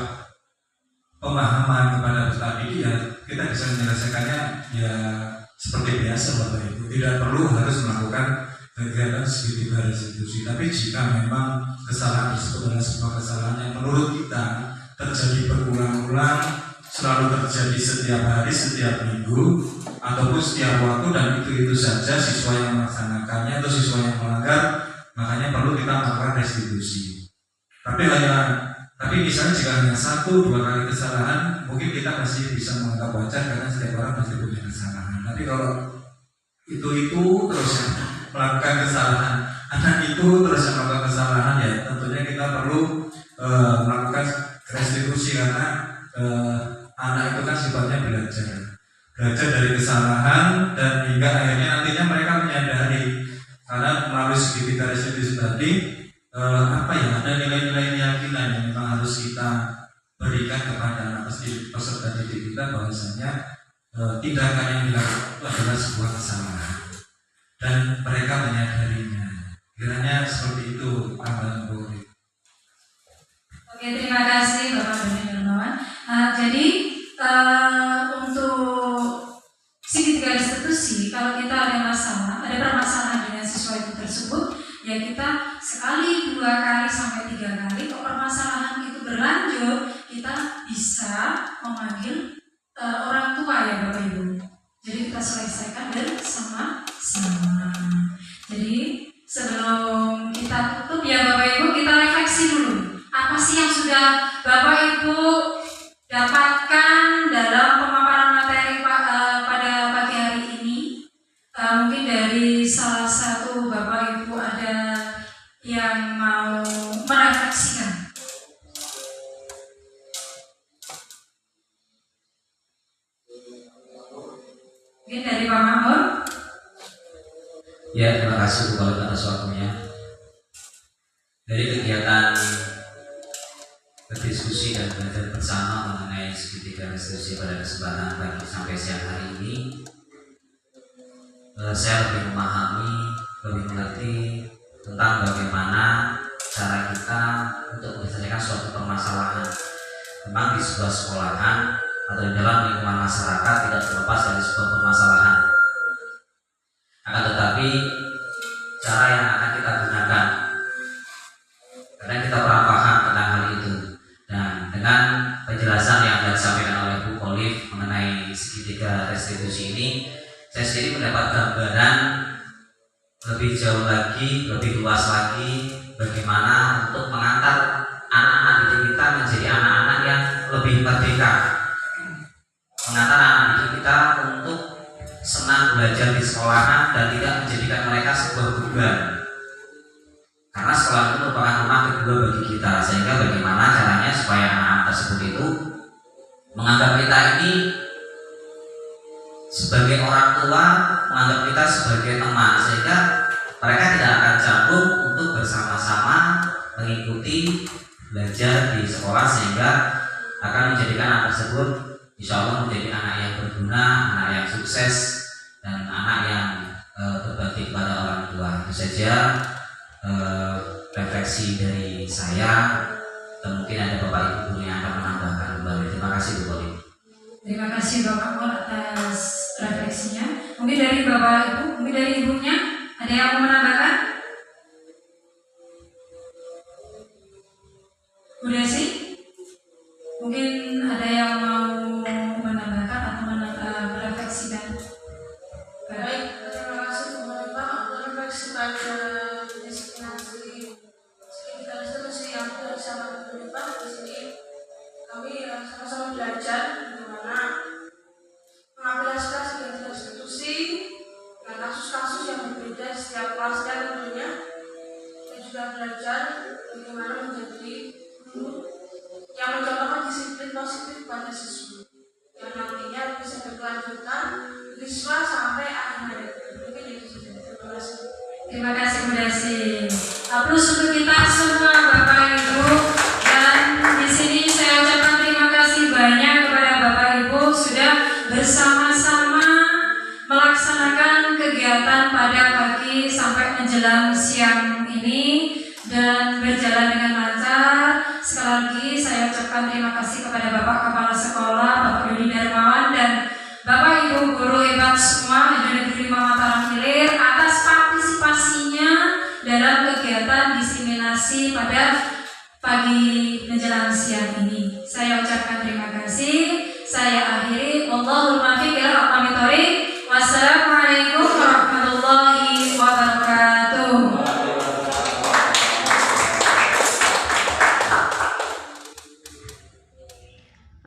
pemahaman kepada peserta didik, ya kita bisa menyelesaikannya ya seperti biasa Bapak Ibu. Tidak perlu harus melakukan kegiatan segitiga restitusi. Tapi jika memang kesalahan tersebut adalah sebuah kesalahan yang menurut kita terjadi berulang-ulang, selalu terjadi setiap hari, setiap minggu, ataupun setiap waktu, dan itu saja siswa yang melaksanakannya atau siswa yang melanggar, makanya perlu kita melakukan restitusi. Tapi misalnya jika hanya 1-2 kali kesalahan, mungkin kita masih bisa menganggap wajar karena setiap orang pasti punya kesalahan. Tapi kalau itu terus melakukan kesalahan, anak itu terus melakukan kesalahan, ya tentunya kita perlu melakukan restitusi, karena anak itu kan sifatnya belajar dari kesalahan, dan hingga akhirnya nantinya mereka menyadari, karena melalui segitiga restitusi tadi ada nilai-nilai keyakinan yang memang harus kita berikan kepada anak peserta didik kita, bahwasanya tindakan yang dilakukan adalah sebuah kesalahan dan mereka menyadarinya. Kiranya seperti itu tambahan Bu. Oke, terima kasih Bapak Doni Darmawan. Jadi untuk segitiga restitusi, kalau kita ada permasalahan dengan siswa itu tersebut, ya kita 1, 2 kali sampai 3 kali. Kalau permasalahan itu berlanjut, kita bisa memanggil Mungkin dari Pak Mahmud. Ya, terima kasih Bu Wali atas waktunya. Dari kegiatan berdiskusi dan belajar bersama mengenai segitiga restitusi pada kesempatan pagi sampai siang hari ini, saya lebih memahami, lebih mengerti tentang bagaimana cara kita untuk menyelesaikan suatu permasalahan. Memang di sebuah sekolahan atau di dalam lingkungan masyarakat tidak terlepas dari sebuah permasalahan. Akan tetapi cara yang akan kita gunakan, karena kita pernah paham tentang hal itu, dan dengan penjelasan yang telah disampaikan oleh Bu Khalif mengenai segitiga restitusi ini, saya sendiri mendapat gambaran lebih jauh lagi, lebih luas lagi bagaimana untuk mengantar anak-anak didik kita menjadi anak-anak yang lebih merdeka, mengantar anak didik kita untuk senang belajar di sekolahan dan tidak menjadikan mereka sebuah beban, karena sekolah itu merupakan rumah kedua bagi kita. Sehingga bagaimana caranya supaya anak-anak tersebut itu menganggap kita ini sebagai orang tua, menganggap kita sebagai teman, sehingga mereka tidak akan canggung untuk bersama-sama mengikuti belajar di sekolah, sehingga akan menjadikan anak tersebut insya Allah menjadi anak yang berguna, anak yang sukses, dan anak yang berbakti kepada orang tua. Itu saja refleksi dari saya, dan mungkin ada Bapak Ibu guru yang akan menambahkan kembali. Terima kasih Bu Khalif. Terima kasih Bapak Mahmud atas refleksinya. Mungkin dari Bapak Ibu, mungkin dari Ibunya, ada yang mau menambahkan? Bu Desi? Mungkin ada yang mau menambahkan atau merefleksikan? Baik, terima kasih Bu Khalifah untuk refleksi pada diskriminasi segitiga restitusi yang sudah disampaikan Bu Khalifah. Di sini kami sama-sama belajar bagaimana mengaplikasikan segitiga restitusi dengan kasus-kasus yang berbeda di setiap kelasnya tentunya, dan juga belajar bagaimana menjadi guru yang mencontohkan disiplin positif pada siswa yang nantinya bisa berkelanjutan siswa sampai akhir hayat. Mungkin itu saja. Terima kasih. Terima kasih Bu Desi. Aplaus untuk kita semua Bapak Ibu. Dan di sini saya ucapkan terima kasih banyak kepada Bapak Ibu sudah bersama-sama melaksanakan kegiatan pada pagi sampai menjelang siang ini dan berjalan dengan lancar. Sekali lagi saya ucapkan terima kasih kepada Bapak Kepala Sekolah, Bapak Dodi Darmawan, dan Bapak Ibu guru hebat semua di Negeri 5 Mataram Ilir atas partisipasinya dalam kegiatan diseminasi pada pagi menjelang siang ini. Saya ucapkan terima kasih. Saya akhiri. Wallahul muwaffiq ila aqwamit thoriq. Wassalamualaikum warahmatullahi wabarakatuh.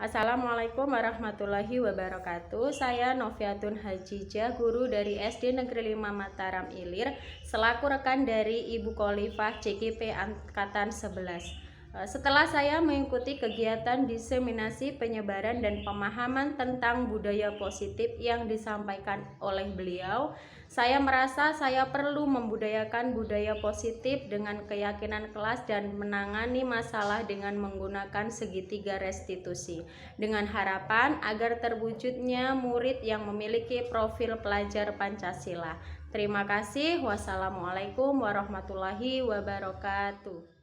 Assalamualaikum warahmatullahi wabarakatuh. Saya Noviatun Hajijah, guru dari SD Negeri 5 Mataram Ilir, selaku rekan dari Ibu Khalifah JKP Angkatan 11. Setelah saya mengikuti kegiatan diseminasi penyebaran dan pemahaman tentang budaya positif yang disampaikan oleh beliau, saya merasa saya perlu membudayakan budaya positif dengan keyakinan kelas dan menangani masalah dengan menggunakan segitiga restitusi, dengan harapan agar terwujudnya murid yang memiliki profil pelajar Pancasila. Terima kasih. Wassalamualaikum warahmatullahi wabarakatuh.